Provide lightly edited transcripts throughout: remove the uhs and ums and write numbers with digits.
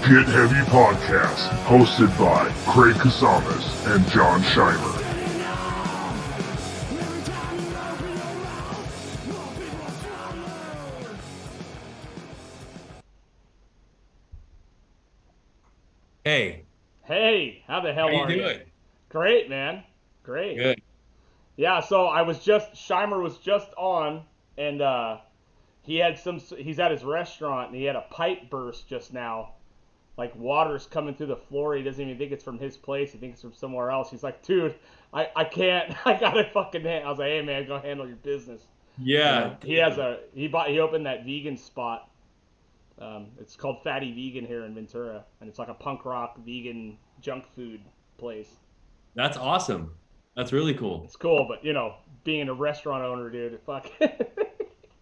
Get Heavy Podcast, hosted by Craig Casamas and John Scheimer. Hey, Hey, how the how hell you are you? doing? Great, man. Great. Good. Yeah, so Scheimer was just on, and he's at his restaurant, and he had a pipe burst just now. Like water's coming through the floor. He doesn't even think it's from his place. He thinks it's from somewhere else. He's like, dude, I can't. I gotta fucking. I was like, hey man, go handle your business. Yeah, damn. He opened that vegan spot. It's called Fatty Vegan here in Ventura, and it's like a punk rock vegan junk food place. That's awesome. That's really cool. It's cool, but being a restaurant owner, dude, fuck.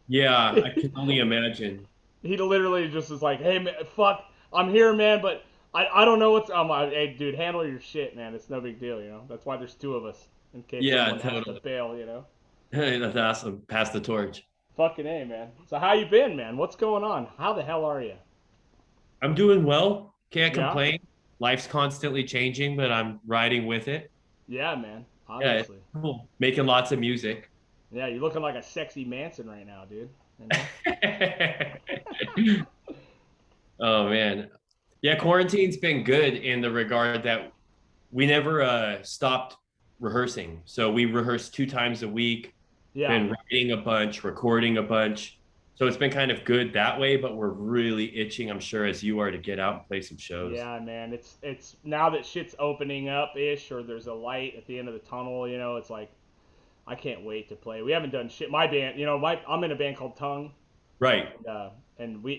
Yeah, I can only imagine. He literally just is like, hey man, fuck, I'm here, man, but I don't know what's. I'm like, hey dude, handle your shit, man. It's no big deal. That's why there's two of us in case Yeah, someone has to totally. bail. That's awesome. Pass the torch. Fucking a, man. So how you been, man? What's going on? How the hell are you? I'm doing well. Can't Yeah, complain. Life's constantly changing, but I'm riding with it. yeah, man. Yeah, it's Obviously, cool. Making lots of music. yeah. You're looking like a sexy Manson right now, dude. You know? Oh man. Yeah, quarantine's been good in the regard that we never stopped rehearsing. So we rehearse 2 times a week, Yeah. been writing a bunch, recording a bunch. So it's been kind of good that way, but we're really itching, I'm sure, as you are, to get out and play some shows. Yeah, man. It's now that shit's opening up ish, or there's a light at the end of the tunnel. It's like I can't wait to play. We haven't done shit. My band, I'm in a band called Tongue, Right. and we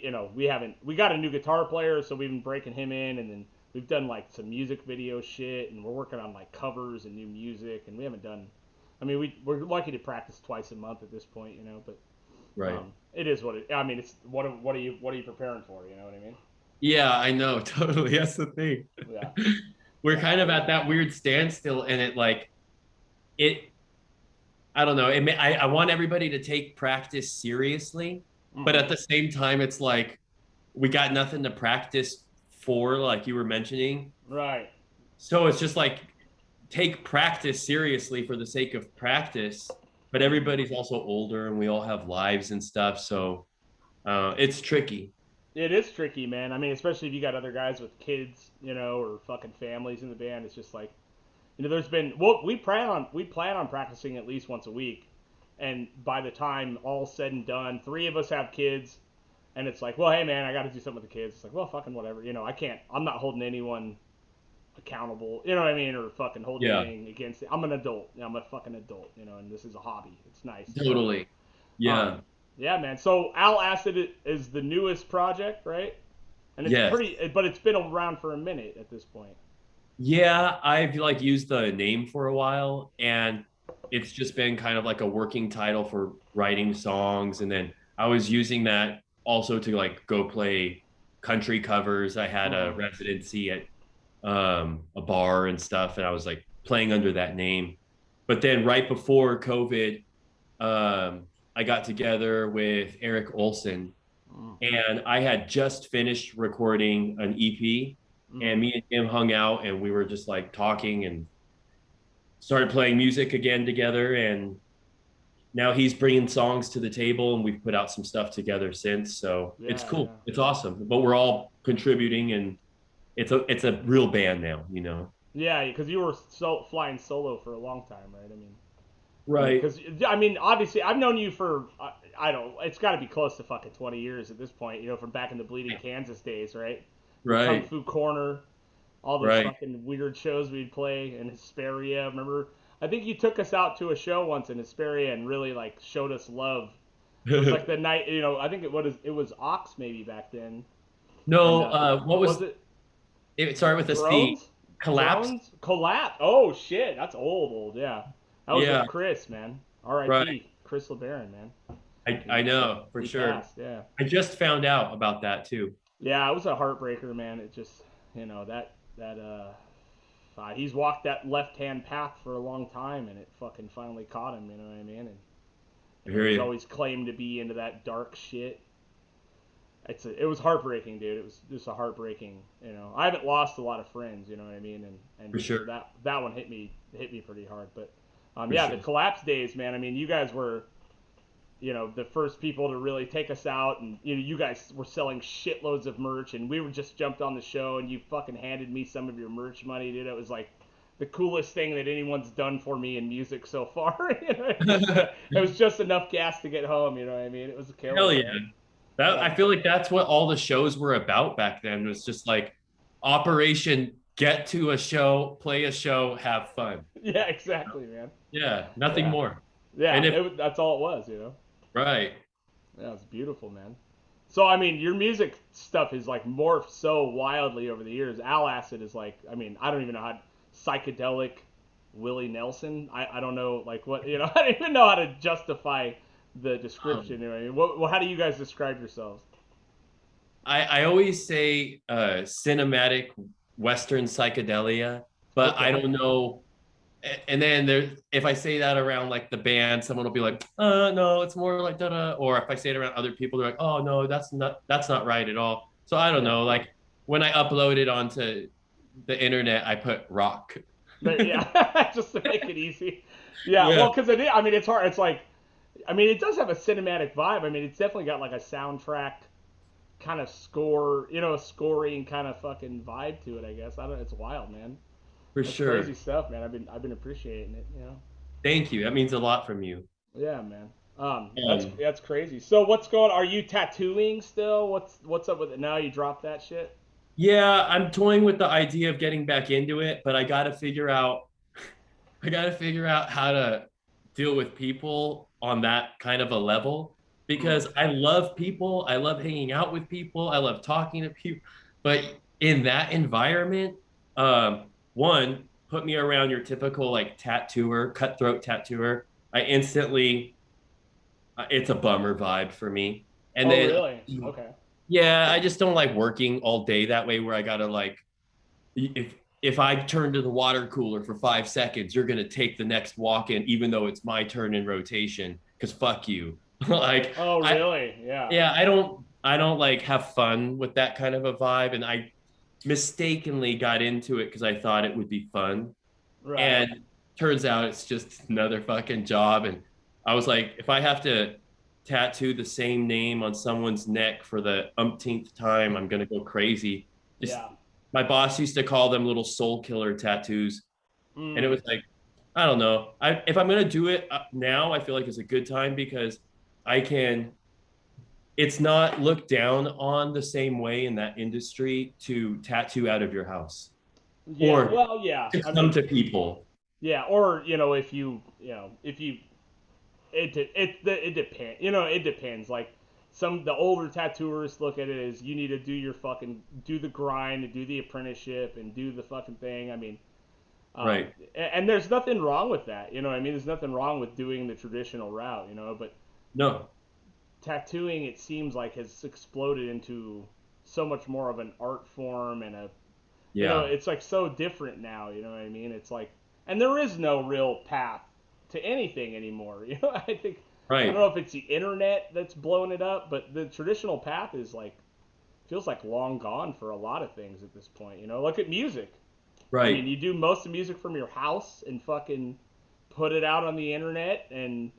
got a new guitar player, so we've been breaking him in, and then we've done like some music video shit, and we're working on like covers and new music, and we haven't done. I mean, we're lucky to practice twice a month at this point, but Right. it is what it. I mean, it's what are you preparing for? You know what I mean? Yeah, I know. Totally. That's the thing. Yeah. We're kind of at that weird standstill, and it, I don't know. I want everybody to take practice seriously, but Hmm. at the same time, it's like we got nothing to practice for, like you were mentioning. Right. So it's just like take practice seriously for the sake of practice, but everybody's also older and we all have lives and stuff. So it's tricky. It is tricky, man. I mean, especially if you got other guys with kids, or fucking families in the band. It's just like, there's been we plan on practicing at least once a week, and by the time all said and done, three of us have kids, and it's like, well, hey man, I got to do something with the kids. It's like, well, fucking whatever. I can't. I'm not holding anyone accountable. You know what I mean? Or fucking holding Yeah, anything against it. I'm an adult. I'm a fucking adult. And this is a hobby. It's nice. So, totally. Yeah. um, yeah, man. So Al Acid is the newest project, right? And it's Yes. pretty, but it's been around for a minute at this point. Yeah, I've like used the name for a while and it's just been kind of like a working title for writing songs. And then I was using that also to like go play country covers. I had a Mm-hmm. residency at a bar and stuff, and I was like playing under that name. But then right before COVID, I got together with Eric Olson, and I had just finished recording an EP, Mm-hmm. and me and him hung out, and we were just like talking and started playing music again together. And now he's bringing songs to the table, and we've put out some stuff together since. So it's Yeah, cool, yeah. it's awesome. But we're all contributing, and it's a real band now. Yeah, because you were flying solo for a long time, right? Right, Because I mean, obviously, I've known you for I don't. It's got to be close to fucking 20 years at this point. From back in the Bleeding Kansas days, right? The Kung right, Fu Corner, all those right. fucking weird shows we'd play in Hesperia. Remember? I think you took us out to a show once in Hesperia and really like showed us love. It was like the night. I think it was Ox maybe back then, and No, what was was it it? Started with a C. Drones? Collapse. Drones? Collapse. Oh shit, that's old, yeah. That was Yeah, with Chris, man. right. R.I.P. Chris LeBaron, man. I know for He sure. passed, yeah. I just found out about that too. Yeah, it was a heartbreaker, man. It just, he's walked that left-hand path for a long time, and it fucking finally caught him. You know what I mean? And I hear he's you. always claimed to be into that dark shit. it was heartbreaking, dude. It was just a heartbreaking. I haven't lost a lot of friends. You know what I mean? For And so sure. that one hit me pretty hard. But For yeah, sure. the collapse days, man. I mean, you guys were the first people to really take us out, and you guys were selling shitloads of merch, and we were just jumped on the show, and you fucking handed me some of your merch money, dude. It was like the coolest thing that anyone's done for me in music so far. It was just enough gas to get home. You know what I mean? It was a killer, Hell yeah. man. That Yeah. I feel like that's what all the shows were about back then. It was just like Operation get to a show, play a show, have fun. Yeah, exactly, man. Yeah, nothing Yeah, more. And yeah. if That's all it was. right. Yeah, it's beautiful, man. So I mean, your music stuff is like morphed so wildly over the years. Owlacid is like, I mean, I don't even know how psychedelic Willie Nelson. I don't know like what I don't even know how to justify the description. Um, I mean, how do you guys describe yourselves? I always say cinematic Western psychedelia, but I Okay. don't know. And then there, if I say that around like the band, someone will be like, no, it's more like da da. Or if I say it around other people, they're like, oh no, that's not right at all. So I don't Yeah. know. Like when I upload it onto the internet, I put rock. Yeah, just to make it easy. Yeah, Yeah. well, because I mean, it's hard. It's like, I mean, it does have a cinematic vibe. I mean, it's definitely got like a soundtrack kind of score, a scoring kind of fucking vibe to it. I guess I don't. It's wild, man. For That's crazy sure. stuff, man. I've been appreciating it. Thank you. That means a lot from you. Yeah, man. That's Um, that's crazy. So what's going? Are you tattooing still? What's up with it now? You dropped that shit? yeah, I'm toying with the idea of getting back into it, but I got to figure out how to deal with people on that kind of a level Mm. because I love people. I love hanging out with people. I love talking to people. But in that environment, one, put me around your typical like tattooer, cutthroat tattooer. I instantly, it's a bummer vibe for me. And Oh, then, really? Okay. yeah, I just don't like working all day that way where I gotta like if I turn to the water cooler for 5 seconds, you're gonna take the next walk in, even though it's my turn in rotation. Because fuck you. like Oh, I really? Yeah. yeah, I don't like have fun with that kind of a vibe. And I mistakenly got into it because I thought it would be fun. Right. And turns out it's just another fucking job. And I was like, if I have to tattoo the same name on someone's neck for the umpteenth time, I'm gonna go crazy. Just Yeah. my boss used to call them little soul killer tattoos. And it Mm. was like, I don't know. If I'm gonna do it now, I feel like it's a good time because I can. It's not looked down on the same way in that industry to tattoo out of your house Yeah. or Well, yeah. to I come mean, to people. yeah. Or if you it depends. It depends. Like the older tattooers look at it as you need to do the grind and do the apprenticeship and do the fucking thing. I mean, Right. and there's nothing wrong with that. You know what I mean? There's nothing wrong with doing the traditional route. But No. tattooing, it seems like, has exploded into so much more of an art form and Yeah. it's like so different now. You know what I mean? It's like, and there is no real path to anything anymore. I think, I don't Right. know if it's the internet that's blown it up, but the traditional path is like, feels like long gone for a lot of things at this point. Look at music. I mean, Right. you do most of the music from your house and fucking put it out on the internet, and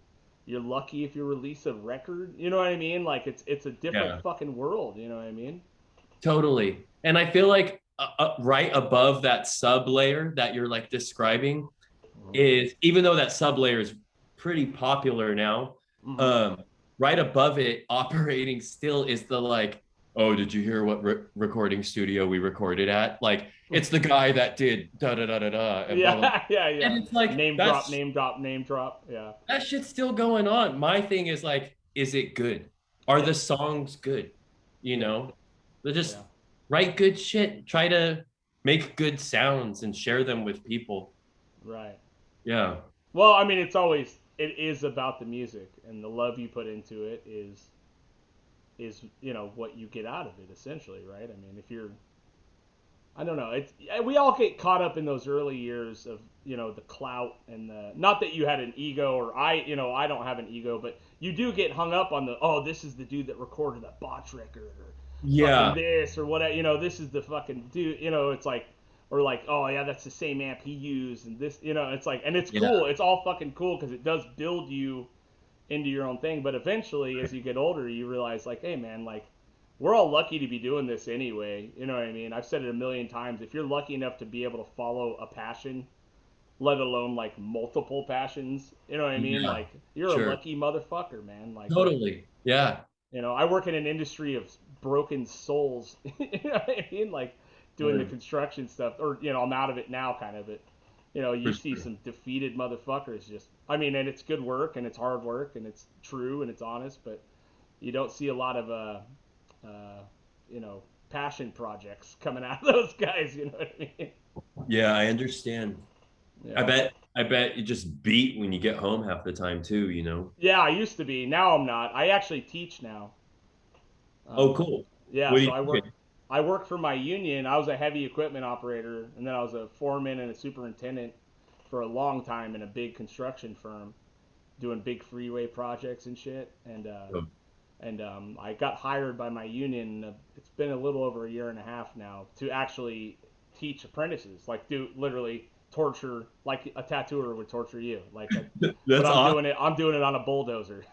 you're lucky if you release a record. You know what I mean? Like it's a different Yeah. fucking world. You know what I mean? Totally. And I feel like right above that sub layer that you're like describing is even though that sub layer is pretty popular now, Mm-hmm. um, right above it operating still is the like, oh, did you hear what recording studio we recorded at? Like, it's the guy that did da da da da da and blah blah. Yeah, yeah, yeah. And it's like Name drop, name drop, name drop. Yeah, that shit's still going on. My thing is like, is it good? Are yeah, the songs good? You yeah, know, they just yeah. write good shit. Try to make good sounds and share them with people. Right. Yeah. Well, I mean, it is about the music, and the love you put into it is what you get out of it essentially, right? I mean, if you're, I don't know, we all get caught up in those early years of the clout and the, not that you had an ego, or I don't have an ego, but you do get hung up on the, oh, this is the dude that recorded that botch record, or fucking Yeah. this, or whatever, this is the fucking dude, it's like, or like, oh yeah, that's the same amp he used, and this, it's like, and it's Yeah. cool, it's all fucking cool because it does build you into your own thing. But eventually, as you get older, you realize, like, hey man, like, we're all lucky to be doing this anyway. You know what I mean? I've said it a million times. If you're lucky enough to be able to follow a passion, let alone like multiple passions, you know what I mean? Yeah. Like, you're a Sure. lucky motherfucker, man. Like, Totally. Yeah. I work in an industry of broken souls. You know what I mean? Like, doing the Word. construction stuff, or I'm out of it now, kind of. It, you For see sure. some defeated motherfuckers. Just, I mean, and it's good work, and it's hard work, and it's true, and it's honest, but you don't see a lot of uh, passion projects coming out of those guys. You know what I mean? Yeah, I understand. I Yeah. bet I bet you just beat when you get home half the time too, you know. Yeah, I used to be. Now I'm not. I actually teach now. Oh, Um, cool. yeah, What do so you think? I worked for my union. I was a heavy equipment operator, and then I was a foreman and a superintendent for a long time in a big construction firm, doing big freeway projects and shit. And I got hired by my union. It's been a little over a year and a half now to actually teach apprentices, like do literally torture, like a tattooer would torture you, but That's awesome. I'm doing it on a bulldozer.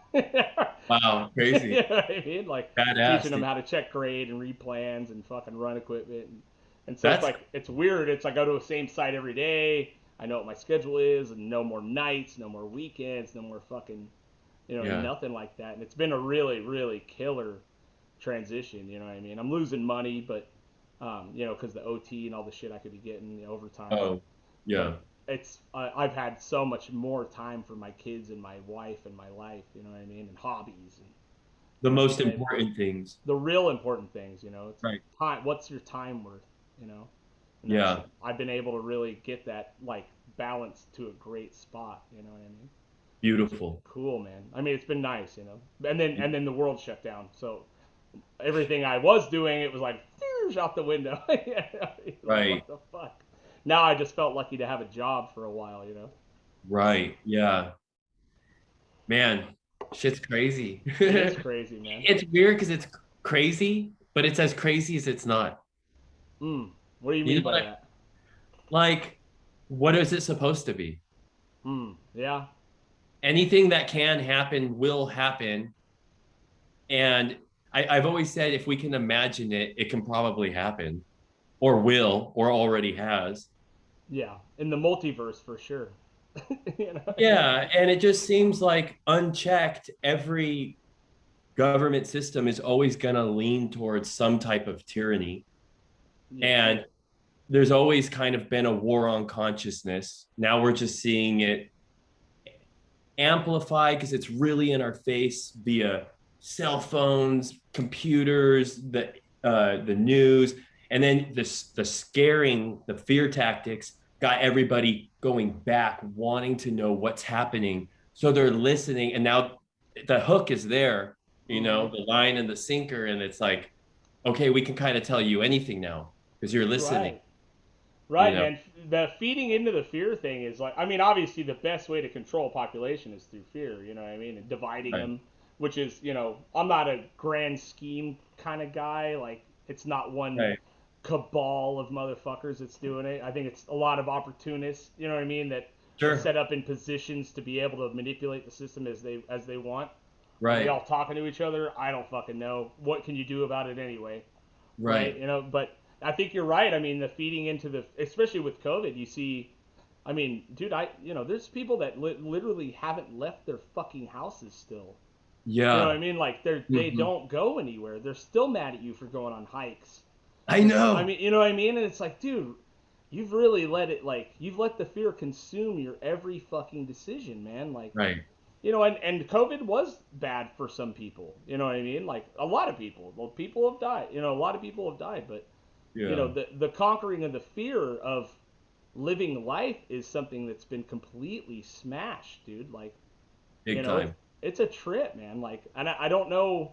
Wow, You crazy. know what I mean? Like, teaching Badass, them dude. how to check grade and read plans and fucking run equipment. And so it's That's like, it's weird. It's, I go to the same site every day. I know what my schedule is, and no more nights, no more weekends, no more fucking, yeah. nothing like that. And it's been a really, really killer transition. You know what I mean? I'm losing money, but, because the OT and all the shit I could be getting, overtime. Oh, But yeah. it's, I've had so much more time for my kids and my wife and my life. You know what I mean? And hobbies and, The most and important things. the real important things. It's Right. time. What's your time worth? You know, and that's, Yeah. I've been able to really get that, like, balance to a great spot. You know what I mean? It's Beautiful. cool, man. I mean, it's been nice. And then the world shut down, so everything I was doing, it was like out the window. Like, Right. what the fuck? Now I just felt lucky to have a job for a while. Right. Yeah. Man, shit's crazy. It is crazy, man. It's weird because it's crazy, but it's as crazy as it's not. What do you You mean know by what that? like, what is it supposed to be? Yeah. Anything that can happen will happen. And I've always said if we can imagine it, it can probably happen, or will, or already has. Yeah, in the multiverse for sure. you know? Yeah. And it just seems like unchecked, every government system is always going to lean towards some type of tyranny. Yeah. And there's always kind of been a war on consciousness. Now we're just seeing it amplified because it's really in our face via cell phones, computers, the news, and then the scaring, the fear tactics got everybody going back, wanting to know what's happening. So they're listening, and now the hook is there, Mm-hmm. the line and the sinker, and it's like, okay, we can kind of tell you anything now because you're listening, Right. you Right, know. man. The feeding into the fear thing is like, I mean, obviously the best way to control population is through fear, you know what I mean? And dividing Right, them, which is, I'm not a grand scheme kind of guy. Like, it's not one right, cabal of motherfuckers that's doing it. I think it's a lot of opportunists, you know what I mean, that are sure, set up in positions to be able to manipulate the system as they want. Are they right, all talking to each other? I don't fucking know. What can you do about it anyway? Right? right. But I think you're right. I mean, the feeding into the, especially with COVID, you see, I mean, dude, there's people that literally haven't left their fucking houses still. You know what I Yeah. mean? Like, they Mhm. don't go anywhere. They're still mad at you for going on hikes. I I know. mean, you know what I mean? And it's like, dude, you've really you've let the fear consume your every fucking decision, man. Like, Right. and COVID was bad for some people. You know what I mean? Like, a lot of people. Well, people have died. A lot of people have died. But, Yeah. the conquering of the fear of living life is something that's been completely smashed, dude. Like, Big it's time. it's a trip, man. Like, and I don't know.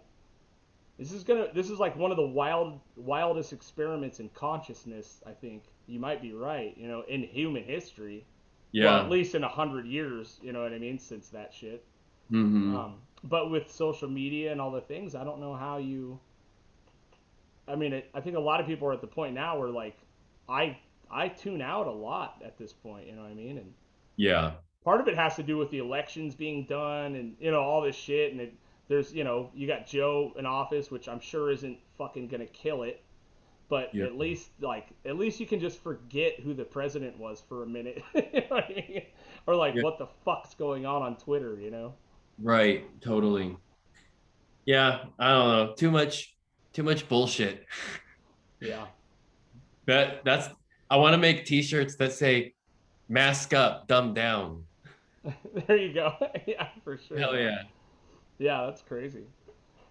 This is like one of the wildest experiments in consciousness. I think you might be right. In human history, Well, Yeah. at least in 100 years, you know what I mean, since that shit. Mm-hmm. But with social media and all the things, I don't know how you. I mean, I think a lot of people are at the point now where like, I I tune out a lot at this point. You know what I mean? And Yeah. part of it has to do with the elections being done and all this shit. And there's you got Joe in office, which I'm sure isn't fucking gonna kill it. But Yeah. at least you can just forget who the president was for a minute, you know what I mean? Or like Yeah. what the fuck's going on Twitter, you know? Right. Totally. Yeah. I don't know. Too much bullshit. Yeah. That's I want to make t-shirts that say mask up, dumb down. There you go. Yeah, for sure, Hell man. yeah. Yeah, that's crazy.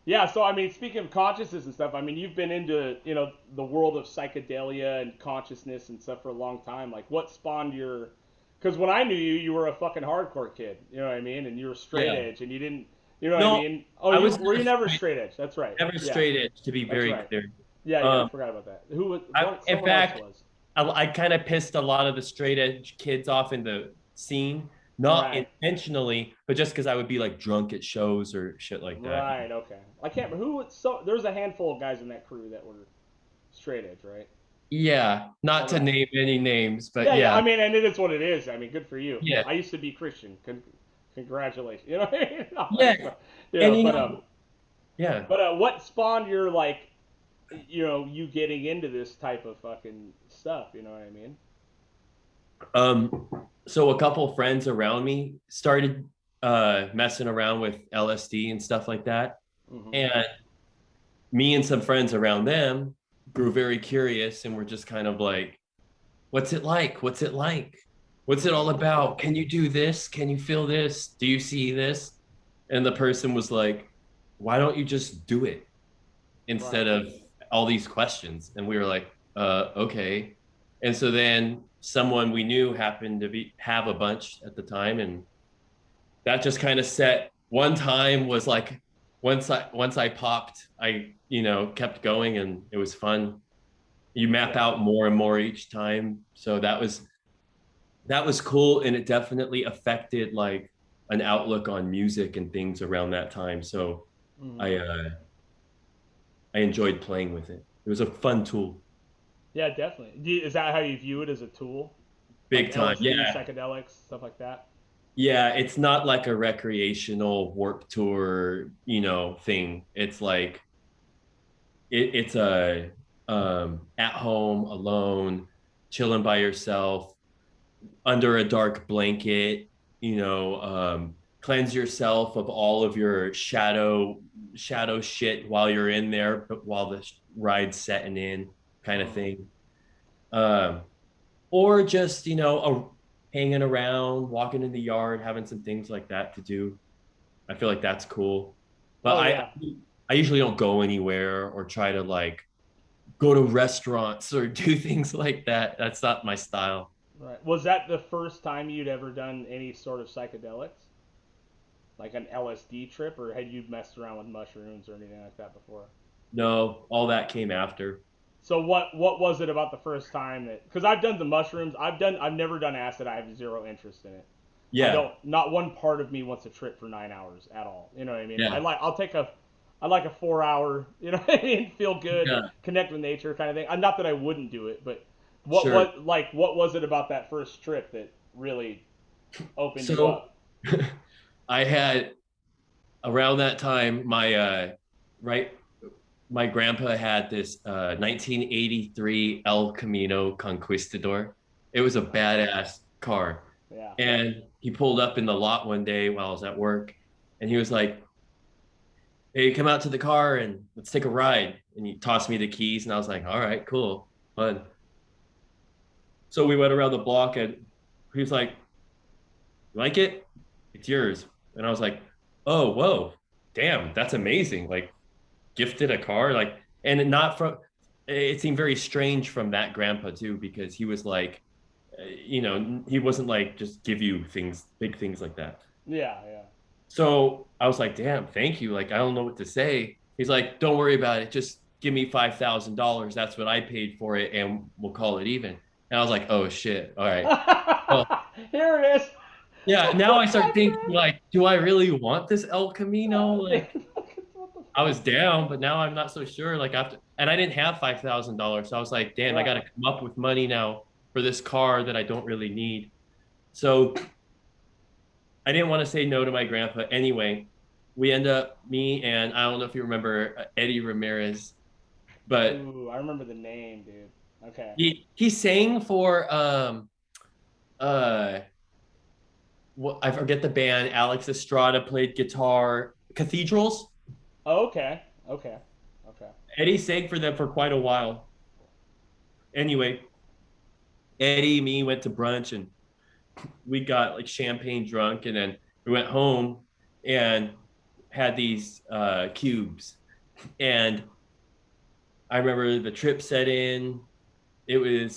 Yeah, so I mean, speaking of consciousness and stuff, I mean, you've been into the world of psychedelia and consciousness and stuff for a long time. Like, what spawned your? Because when I knew you, you were a fucking hardcore kid. You know what I mean? And you were straight Yeah. edge, and you didn't. You know what I No, mean? Oh, I you was were you never straight edge? That's right. never Yeah, straight edge, to be that's very right. clear. Yeah, yeah. I Um, forgot about that. Who was? I, What? in Someone else fact, was. I kind of pissed a lot of the straight edge kids off in the scene, not Right. intentionally, but just because I would be like drunk at shows or shit like that. Right. Okay. I can't remember who. So there was a handful of guys in that crew that were straight edge, right? Yeah, not to Okay. name any names, but Yeah, yeah. yeah, I mean, and it is what it is. I mean, good for you. yeah, I used to be Christian. Congratulations. You know what I mean? No, yeah. you And know, you but know, yeah. what spawned your like, you getting into this type of fucking stuff? You know what I mean? Um, so a couple friends around me started messing around with LSD and stuff like that. Hmm. And me and some friends around them grew very curious and were just kind of like, what's it like? What's it like? What's it all about? Can you do this? Can you feel this? Do you see this? And the person was like, why don't you just do it instead Right. of all these questions? And we were like, okay. And so then someone we knew happened to have a bunch at the time, and that just kind of set one time was like once I popped, I kept going and it was fun. You map Yeah. out more and more each time. So that was cool, and it definitely affected like an outlook on music and things around that time. So Hmm. I uh I enjoyed playing with it. It was a fun tool. Yeah, definitely. Is that how you view it, as a tool, like Big time. LSD, Yeah. psychedelics, stuff like that? Yeah, it's not like a recreational warp tour, thing. It's like it's a at home alone, chilling by yourself under a dark blanket, cleanse yourself of all of your shadow shit while you're in there, but while the ride's setting in, kind of Hmm. thing. Um, or just hanging around, walking in the yard, having some things like that to do. I feel like that's cool. But Oh I yeah. I usually don't go anywhere or try to like go to restaurants or do things like that. That's not my style. Right. Was that the first time you'd ever done any sort of psychedelics, like an LSD trip, or had you messed around with mushrooms or anything like that before? No, all that came after. So what was it about the first time that? Because I've done the mushrooms. I've never done acid. I have zero interest in it. I Yeah, don't. Not one part of me wants to trip for 9 hours at all. You know what I mean? yeah, I like a 4 hour. You know what I mean? Feel good, yeah, connect with nature, kind of thing. Not that I wouldn't do it, but sure. what was it about that first trip that really opened you So up? I had around that time right my grandpa had this 1983 El Camino Conquistador. It was a Nice. badass car. Yeah. And he pulled up in the lot one day while I was at work, and he was like, hey, come out to the car and let's take a ride. And he tossed me the keys, and I was like, all right, cool, fun. So we went around the block, and he was like, you like it? It's yours. And I was like, oh, whoa, damn, that's amazing. Like, gifted a car, like, and not from, it seemed very strange from that grandpa too, because he was like, he wasn't like just give you things, big things like that. Yeah. Yeah. So I was like, damn, thank you. Like, I don't know what to say. He's like, don't worry about it. Just give me $5,000. That's what I paid for it, and we'll call it even. And I was like, oh shit. All right. Well, Here it is. yeah, now I start thinking like, do I really want this El Camino? Like What the I fuck? was down, but now I'm not so sure. Like after, and I didn't have $5,000. So I was like, damn, I got to Right. come up with money now for this car that I don't really need. So I didn't want to say no to my grandpa. Anyway, we end up, me and I don't know if you remember Eddie Ramirez, but Ooh, I remember the name, dude. Okay. he sang for uh what I forget the band. Alex Estrada played guitar. Cathedrals. Oh, okay. Okay. Okay. Eddie sang for them for quite a while. Anyway, Eddie, me went to brunch and we got like champagne drunk, and then we went home and had these cubes. And I remember the trip set in. It was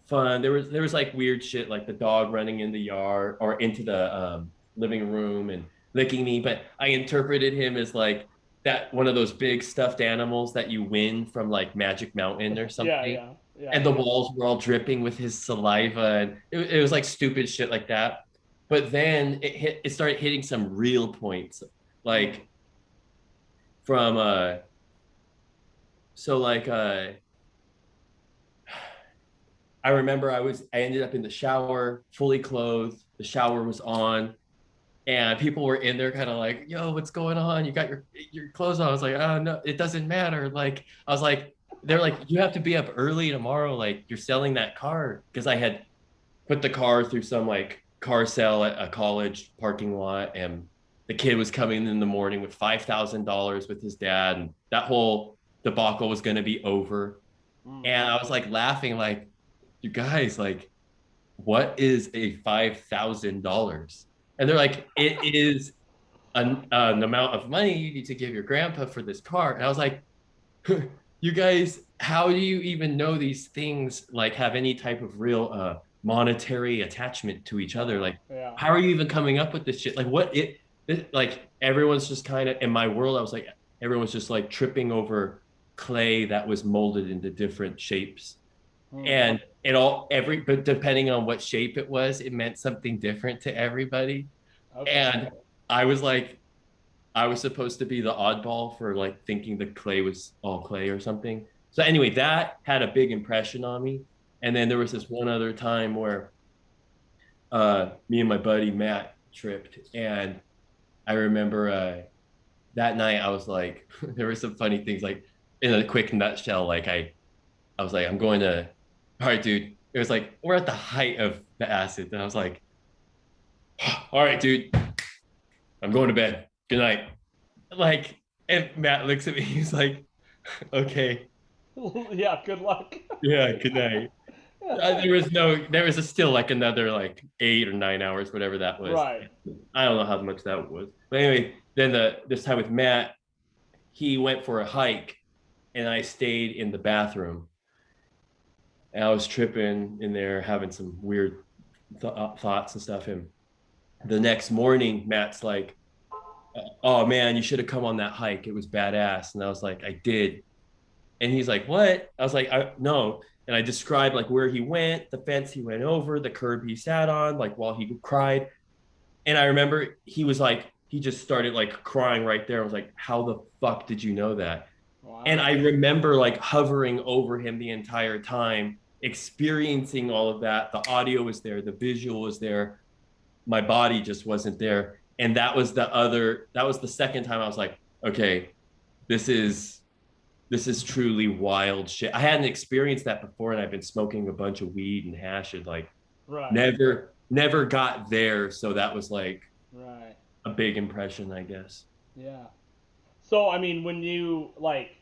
fun. There was like weird shit, like the dog running in the yard or into the living room and licking me. But I interpreted him as like that one of those big stuffed animals that you win from like Magic Mountain or Yeah, something. yeah, yeah. And the walls were all dripping with his saliva, and it was like stupid shit like that. But then it started hitting some real points, Mm. like from so like I remember I ended up in the shower, fully clothed. The shower was on, and people were in there, kind of like, "Yo, what's going on? You got your clothes on?" I was like, "Oh no, it doesn't matter." Like I was like, they're like, "You have to be up early tomorrow. Like you're selling that car," because I had put the car through some like car sale at a college parking lot, and the kid was coming in the morning with $5,000 with his dad, and that whole debacle was going to be over. Mm. And I was like laughing, like, you guys, like, what is a $5,000? And they're like, it is an amount of money you need to give your grandpa for this car. And I was like, you guys, how do you even know these things like have any type of real monetary attachment to each other? Like, Yeah. how are you even coming up with this shit? Like, like everyone's just kind of in my world. I was like, everyone's just like tripping over clay that was molded into different shapes, Mm. and but depending on what shape it was, it meant something different to everybody. Okay. And I was like, I was supposed to be the oddball for like thinking the clay was all clay or something. So anyway, that had a big impression on me. And then there was this one other time where me and my buddy Matt tripped, and I remember that night I was like, there were some funny things. Like in a quick nutshell, like I was like, I'm going to, all right, dude. It was like we're at the height of the acid, and I was like, all right, dude, I'm going to bed. Good night. Like, and Matt looks at me. He's like, okay, Yeah. Good luck. yeah, good night. There was still like another like 8 or 9 hours, whatever that was. Right. I don't know how much that was. But anyway, then this time with Matt, he went for a hike, and I stayed in the bathroom. And I was tripping in there, having some weird thoughts and stuff. And the next morning, Matt's like, "Oh man, you should have come on that hike. It was badass." And I was like, "I did." And he's like, "What?" I was like, "No." And I described like where he went, the fence he went over, the curb he sat on, like while he cried. And I remember he was like, he just started like crying right there. I was like, "How the fuck did you know that?" And Wow. I remember like hovering over him the entire time, experiencing all of that. The audio was there, the visual was there. My body just wasn't there. And that was the second time I was like, okay, this is truly wild shit. I hadn't experienced that before, and I've been smoking a bunch of weed and hash, and like Right. never got there. So that was like Right. a big impression, I guess. Yeah. So, I mean, when you like,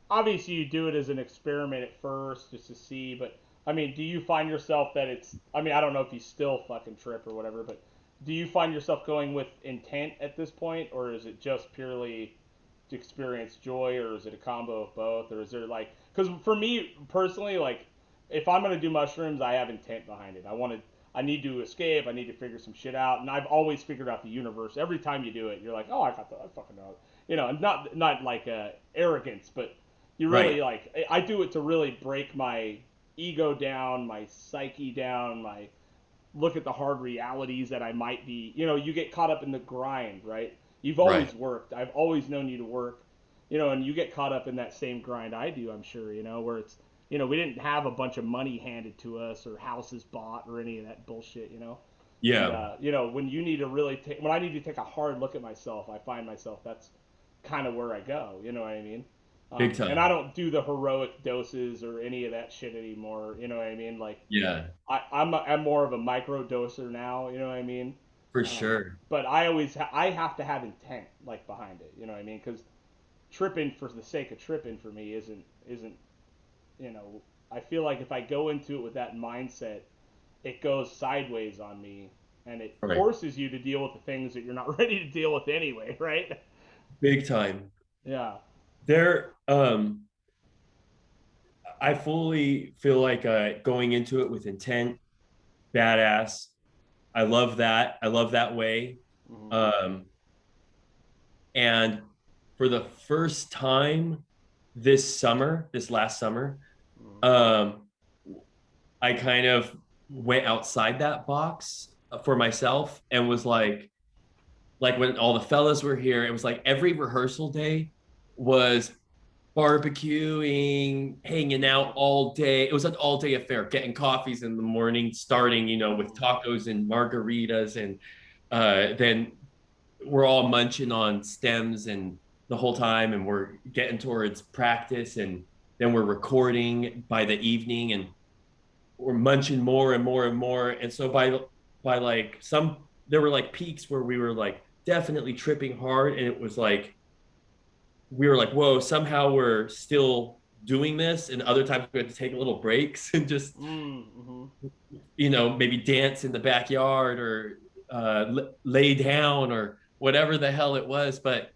obviously you do it as an experiment at first, just to see. But I mean, do you find yourself that it's? I mean, I don't know if you still fucking trip or whatever, but do you find yourself going with intent at this point, or is it just purely to experience joy, or is it a combo of both, or is there like? Because for me personally, like, if I'm gonna do mushrooms, I have intent behind it. I need to escape. I need to figure some shit out, and I've always figured out the universe. Every time you do it, you're like, oh, I fucking know. And not like arrogance, but you Right. really like. I do it to really break my ego down, my psyche down, my look at the hard realities that I might be. You get caught up in the grind, right? You've Right. always worked. I've always known you to work, and you get caught up in that same grind I do, I'm sure, where it's, we didn't have a bunch of money handed to us or houses bought or any of that bullshit. And, Yeah. when you need to when I need to take a hard look at myself, I find myself, that's kind of where I go, you know what I mean? Big And I time. don't do the heroic doses or any of that shit anymore, you know what I mean? Like, Yeah, I'm more of a micro doser now. You know what I mean? for sure. But I have to have intent like behind it. You know what I mean? Because tripping for the sake of tripping for me isn't you know I feel like if I go into it with that mindset, it goes sideways on me, and it Right. forces you to deal with the things that you're not ready to deal with anyway, right? Big time. Yeah. There, I fully feel like going into it with intent, badass. I love that. I love that way. Hmm. Um, and for the first time this last summer, Hmm. um, I kind of went outside that box for myself and was like when all the fellas were here, it was like every rehearsal day was barbecuing, hanging out all day. It was an all day affair, getting coffees in the morning, starting, with Hmm. tacos and margaritas. And then we're all munching on stems and the whole time. And we're getting towards practice. And then we're recording by the evening and we're munching more and more and more. And so by like there were like peaks where we were like definitely tripping hard. And it was like, we were like, whoa, somehow we're still doing this. And other times we had to take little breaks and just, Hmm. maybe dance in the backyard or lay down or whatever the hell it was. But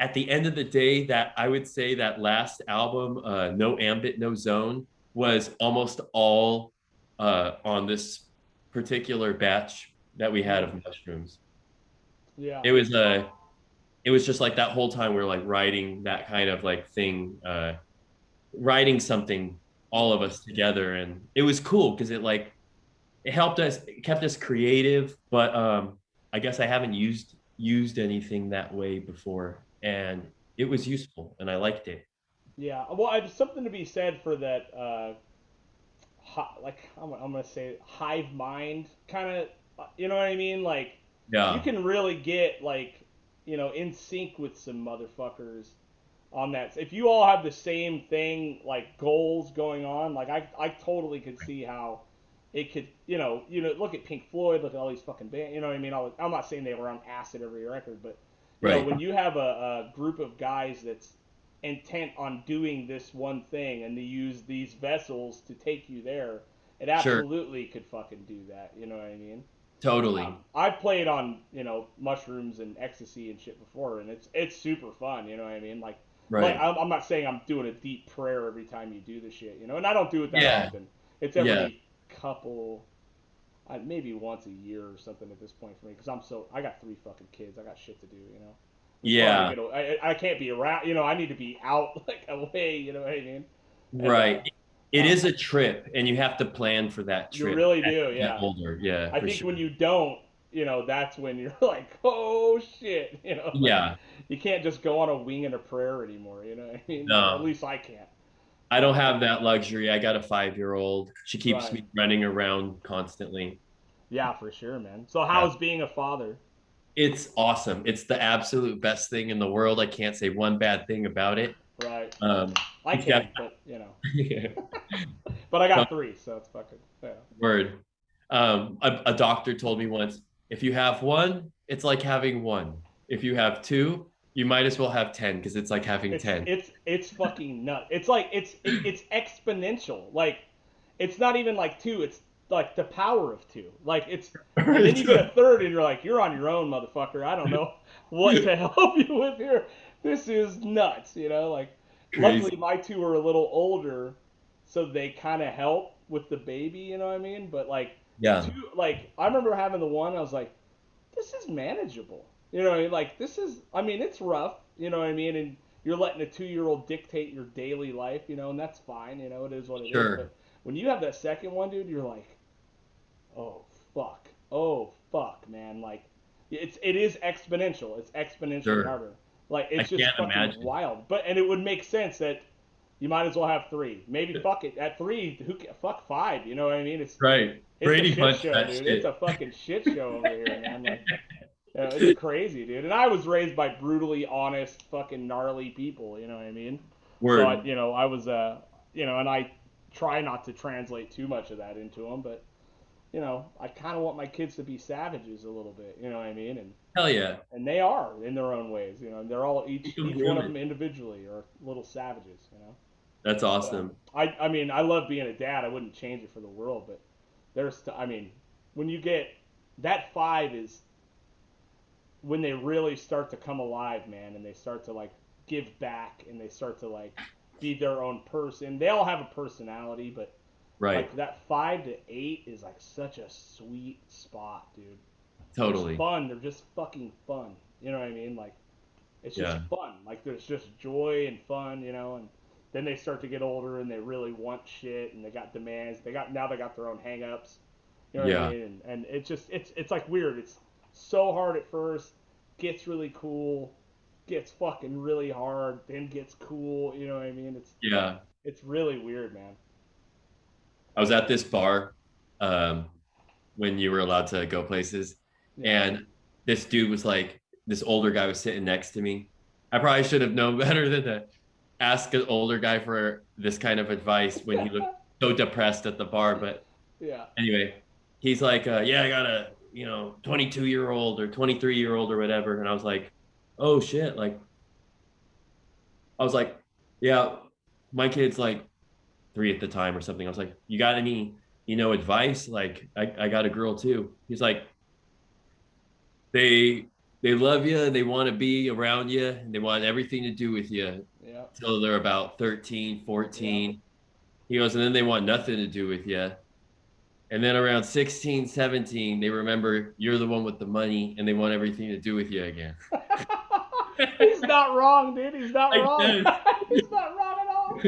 at the end of the day, that I would say that last album, No Ambit, No Zone, was almost all on this particular batch that we had Hmm. of mushrooms. Yeah. It was it was just like that whole time we were like writing that kind of like thing, writing something, all of Hmm. us together, and it was cool because it helped us, it kept us creative. But I guess I haven't used anything that way before, and it was useful, and I liked it. Yeah. Well, I something to be said for that. Like I'm gonna say hive mind kind of, you know what I mean? Like you Yeah, can really get like in sync with some motherfuckers on that. If you all have the same thing, like goals going on, like I totally could see how it could, look at Pink Floyd, look at all these fucking bands, you know what I mean? I'm not saying they were on acid every record, but right. when you have a group of guys that's intent on doing this one thing and they use these vessels to take you there, it Sure. absolutely could fucking do that, you know what I mean? Totally. I've played on mushrooms and ecstasy and shit before, and it's super fun. You know what I mean? Like Right. I'm not saying I'm doing a deep prayer every time you do the shit, and I don't do it that Yeah. often. It's Yeah. every couple, maybe once a year or something at this point for me, because I got 3 fucking kids. I got shit to do. It's hard to Yeah. get. I can't be around. I need to be out like away. You know what I mean? And Right. It um, is a trip, and you have to plan for that you trip really as do. you get Yeah. older. Yeah, I for think sure. when you don't, that's when you're like, oh shit, like Yeah. you can't just go on a wing and a prayer anymore. You know what I mean? Like at No, least I can't. I don't Um, have that luxury. I got a 5-year-old. She keeps right. me running around constantly. Yeah, for sure, man. So Yeah. how's being a father? It's awesome. It's the absolute best thing in the world. I can't say one bad thing about it. Right. I It's got can, but but I got 3, so it's fucking yeah. word. A doctor told me once, if you have one, it's like having one. If you have two, you might as well have 10 because it's like having It's 10. it's it's fucking nuts. It's like it's exponential. Like it's not even like 2. It's like the power of 2. Like and then you get a third, and you're like, you're on your own, motherfucker. I don't know what to help you with here. This is nuts. Like Crazy. luckily my 2 are a little older, so they kind of help with the baby. You know what I mean? But like Yeah, 2, like I remember having the one. I was like, this is manageable. You know what I mean? Like this is, I mean, it's rough. You know what I mean? And you're letting a 2-year-old dictate your daily life. And that's fine. It is what it is. But sure. when you have that second one, dude, you're like, oh fuck, man, like it is exponential. It's exponentially Sure. harder. Like I it's just can't fucking imagine. wild. But and it would make sense that you might as well have three. Maybe fuck it at three. Fuck five? You know what I mean? Right. It's a Brady shit Bunch show, that dude. It's shit. a fucking shit show over here, man. Like, it's crazy, dude. And I was raised by brutally honest, fucking gnarly people. You know what I mean? So Word. I was and I try not to translate too much of that into them, but I kind of want my kids to be savages a little bit. You know what I mean? Hell yeah. And they are in their own ways. They're all Make each 'em each one of human. them individually are little savages. That's So awesome. I mean I love being a dad. I wouldn't change it for the world, but I mean when you get that five is when they really start to come alive, man, and they start to like give back and they start to like be their own person. They all have a personality, but Right. like that 5 to 8 is like such a sweet spot, dude. They're Totally. fun. They're just fucking fun. You know what I mean? Like it's just Yeah. fun. Like there's just joy and fun, and then they start to get older and they really want shit and they got demands. They got their own hangups. You know what I Yeah. mean? And it's like weird. It's so hard at first, gets really cool, gets fucking really hard, then gets cool. You know what I mean? Yeah. It's really weird, man. I was at this bar um, when you were allowed to go places, Yeah. and this dude was like, this older guy was sitting next to me. I probably should have known better than to ask an older guy for this kind of advice when he looked so depressed at the bar. But Yeah. anyway, he's like, yeah, I got a 22-year-old or 23-year-old or whatever, and I was like, oh shit, like I was like, yeah, my kid's like 3 at the time or something. I was like, you got any, advice? Like, I got a girl too. He's like, they they love you and they want to be around you and they want everything to do with you Yeah. till they're about 13, Yeah. 14. He goes, and then they want nothing to do with you. And then around 16, 17, they remember you're the one with the money and they want everything to do with you again. He's not wrong, dude. He's not I wrong. guess. He's not wrong at all.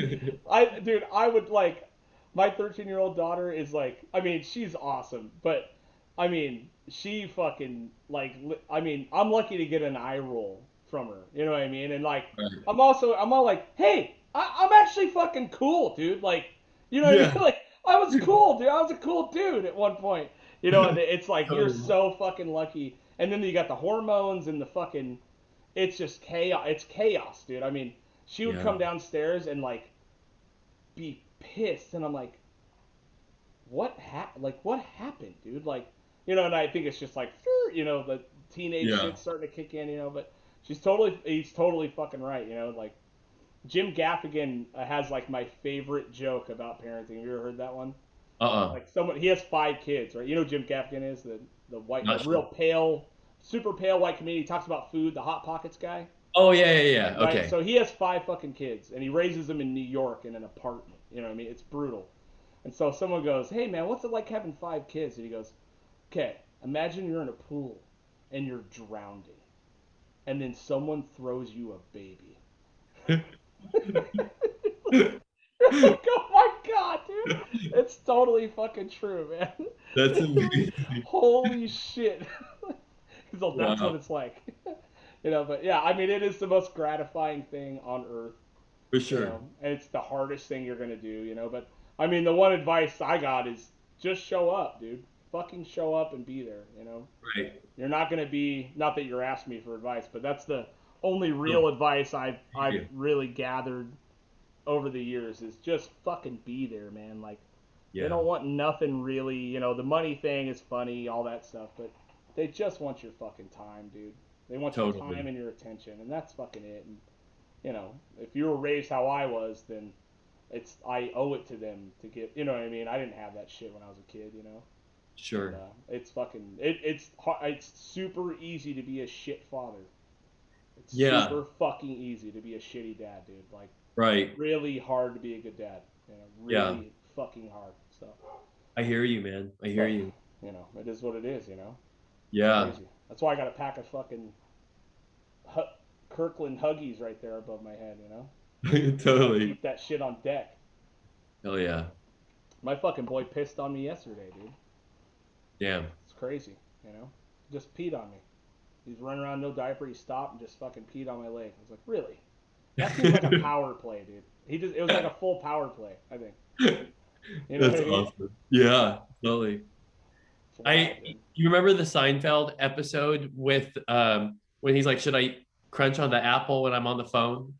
I would like my 13-year-old daughter is like, I mean, she's awesome, but I mean, she fucking like, I mean, I'm lucky to get an eye roll from her. You know what I mean? And like, Right. I'm all like, hey, I'm actually fucking cool, dude. Like, you know what I mean? Yeah. Like, I was cool, dude. I was a cool dude at one point. And it's like you're Totally. so fucking lucky. And then you got the hormones and the fucking it's just chaos. It's chaos, dude. I mean, she would Yeah. come downstairs and like be pissed, and I'm like, what happened, dude? Like, and I think it's just like, the teenage Yeah. shit's starting to kick in, but he's totally fucking right, like Jim Gaffigan has like my favorite joke about parenting. Have you ever heard that one? Uh-uh. Like he has 5 kids, right? You know who Jim Gaffigan is the Not real sure. pale, super pale white comedian. He talks about food, the hot pockets guy. Oh, yeah, yeah, yeah. Right? Okay. So he has 5 fucking kids, and he raises them in New York in an apartment. You know what I mean? It's brutal. And so someone goes, "Hey man, what's it like having 5 kids?" And he goes, "Okay, imagine you're in a pool and you're drowning, and then someone throws you a baby." You're like, oh my god, dude, it's totally fucking true, man. That's Like, amazing. holy shit. So that's what Wow. it's like. But yeah, I mean, it is the most gratifying thing on earth. For sure. And it's the hardest thing you're gonna do. But I mean, the one advice I got is just show up, dude. Fucking show up and be there. Right. You're not gonna be, not that you're asking me for advice, but that's the only Oh, real advice thank I've you. really gathered over the years is just fucking be there, man. Like they Yeah. don't want nothing really. The money thing is funny, all that stuff, but they just want your fucking time, dude. They want your time Totally. and your attention, and that's fucking it. And if you were raised how I was, then I owe it to them to get. You know what I mean? I didn't have that shit when I was a kid. And Sure. it's fucking it's super easy to be a shit father. It's Yeah. super fucking easy to be a shitty dad, dude. Like Right. really hard to be a good dad. Yeah. Really fucking hard. So, I hear you, man. I hear but you. it is what it is. It's Yeah. crazy. That's why I got a pack of fucking Kirkland Huggies right there above my head. Got to Totally. keep that shit on deck. Hell yeah. My fucking boy pissed on me yesterday, dude. Damn. It's crazy, you know? Just peed on me. He's running around no diaper. He stopped and just fucking peed on my leg. I was like, really? That seems like a power play, dude. It was like a full power play, I think. You know That's what I mean? awesome. Yeah, totally. It's wild, dude. You remember the Seinfeld episode with when he's like, should I crunch on the apple when I'm on the phone?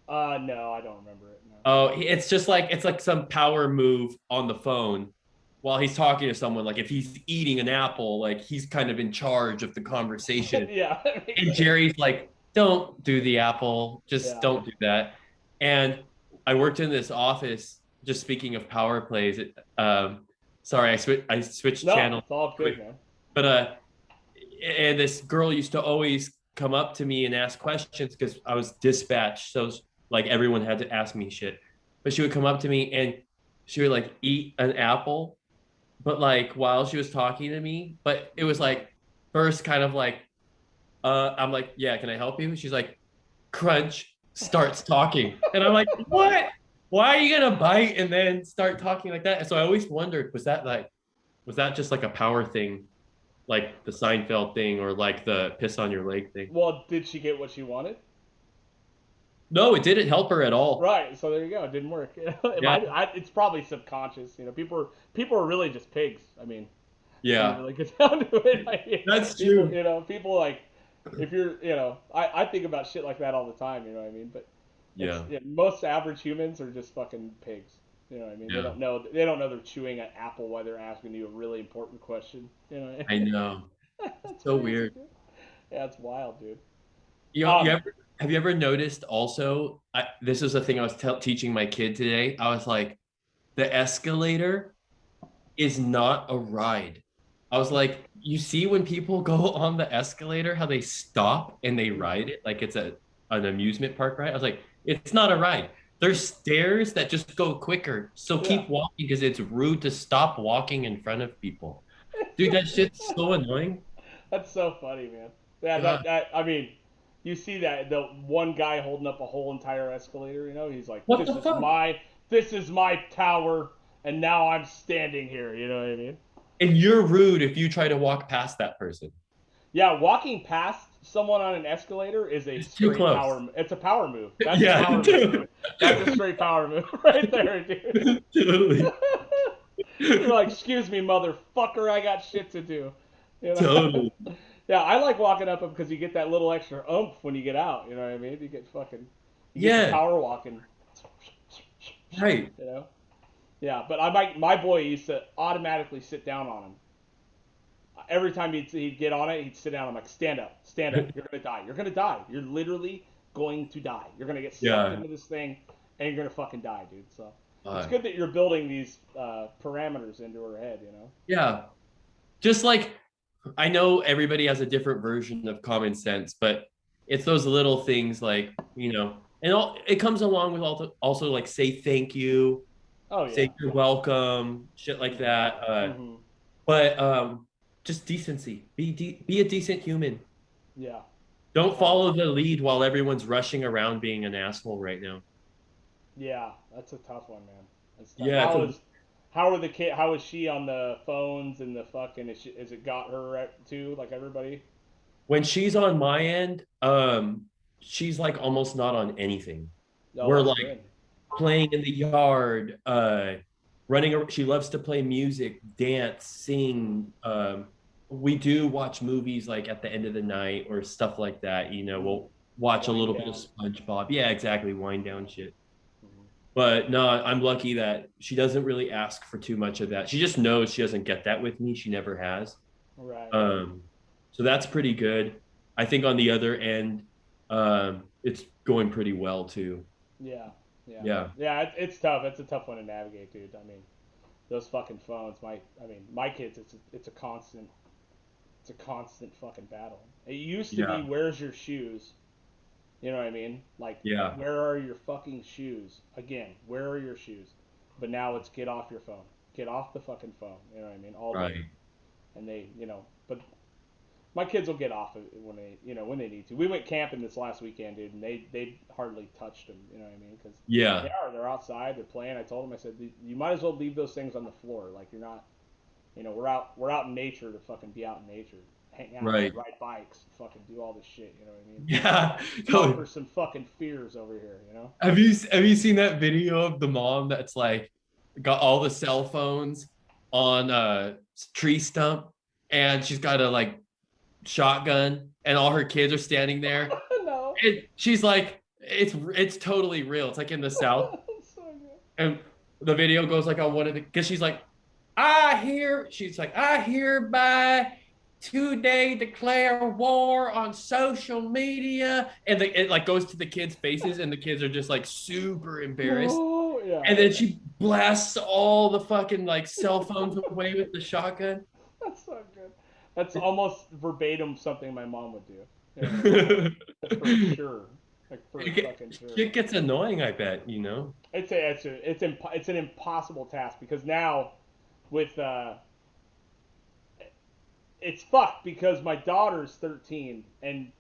No, I don't remember it. No. Oh, it's just like it's like some power move on the phone while he's talking to someone. Like if he's eating an apple, like he's kind of in charge of the conversation. Yeah. And Jerry's like, don't do the apple, just Yeah. don't do that. And I worked in this office. Just speaking of power plays, sorry, I switched No, channel it's all good, man. but and this girl used to always come up to me and ask questions because I was dispatched, so like everyone had to ask me shit. But she would come up to me and she would like eat an apple, but like while she was talking to me, but it was like first kind of like I'm like, yeah, can I help you? She's like, crunch, starts talking, and I'm like, what? Why are you gonna bite and then start talking like that? And so I always wondered, was that just like a power thing, like the Seinfeld thing or like the piss on your leg thing? Well, did she get what she wanted? No, it didn't help her at all. Right. So there you go. It didn't work. Yeah, It's probably subconscious. You know, people are really just pigs. I mean, when you yeah, really get down to it, like, that's people, true. you know, people like, if you're, you know, I think about shit like that all the time. You know what I mean? But Yeah, most average humans are just fucking pigs. You know what I mean? yeah, They don't know they're chewing an apple while they're asking you a really important question. You know? I know. It's That's so crazy, weird. dude. Yeah, it's wild, dude. You Um, ever have you ever noticed also? This is the thing I was teaching my kid today. I was like, the escalator is not a ride. I was like, you see when people go on the escalator, how they stop and they ride it like it's an amusement park ride. I was like, it's not a ride. There's stairs that just go quicker. So yeah, keep walking because it's rude to stop walking in front of people. Dude, that shit's so annoying. that's so funny, man. Yeah, God, I mean, you see that the one guy holding up a whole entire escalator. You know, he's like, what the fuck? this is my tower, and now I'm standing here." You know what I mean? And you're rude if you try to walk past that person. Yeah, walking past someone on an escalator is a It's too straight close. power. It's a power move. That's a Yeah, power move, dude. That's a straight power move right there, dude. totally, You're like, excuse me, motherfucker, I got shit to do. You know? totally. Yeah, I like walking up them because you get that little extra oomph when you get out. You know what I mean? You get the Yeah, power walking. right. You know? Yeah, but my boy used to automatically sit down on him. Every time he'd get on it, he'd sit down. I'm like, stand up, stand up. You're gonna die. You're gonna die. You're literally going to die. You're gonna get sucked Yeah. into this thing, and you're gonna fucking die, dude. So it's Uh, good that you're building these parameters into her head. You know? yeah. Just like I know everybody has a different version of common sense, but it's those little things like, and it comes along with also like say thank you, Oh yeah. say you're welcome, shit like that. Mm-hmm. But just decency. Be a decent human. Yeah. Don't Totally. follow the lead while everyone's rushing around being an asshole right now. Yeah, that's a tough one, man. That's tough. Yeah, How are the kid? How is she on the phones and the fucking? Is it got her too? Like everybody? when she's on my end, she's like almost not on anything. Oh, We're that's like good. playing in the yard, running. She loves to play music, dance, sing. We do watch movies like at the end of the night or stuff like that. We'll watch a Wind little bit of down. SpongeBob. Yeah, exactly. Wind down shit. Mhm. But no, I'm lucky that she doesn't really ask for too much of that. She just knows she doesn't get that with me. She never has. Right. Um, so that's pretty good. I think on the other end, it's going pretty well too. Yeah. Yeah. Yeah. Yeah. It's tough. It's a tough one to navigate, dude. I mean, those fucking phones. My kids. It's a constant fucking battle. It used to be, Yeah. where's your shoes? You know what I mean? Like, Yeah. where are your fucking shoes? Again, where are your shoes? But now it's get off your phone. Get off the fucking phone. You know what I mean? All day. Right. And they, but My kids will get off it when they need to. We went camping this last weekend, dude, and they hardly touched them. You know what I mean? Because Yeah. they're outside, they're playing. I told them, I said, you might as well leave those things on the floor. Like you're not, we're out in nature to fucking be out in nature, hang out, Right. ride bikes, fucking do all this shit. You know what I mean? Yeah. Conquer some fucking fears over here. You know? Have you seen that video of the mom that's like got all the cell phones on a tree stump and she's got a like shotgun and all her kids are standing there No. and she's like it's totally real. It's like in the South So good. and the video goes like on one of the because she's like I hereby today declare war on social media and it like goes to the kids' faces and the kids are just like super embarrassed Oh yeah. and then she blasts all the fucking like cell phones away with the shotgun. That's so good. That's almost verbatim something my mom would do. You know, for sure. Like for fucking sure. Shit gets annoying, I bet, you know. It's an impossible task because now with it's fucked because my daughter's 13 and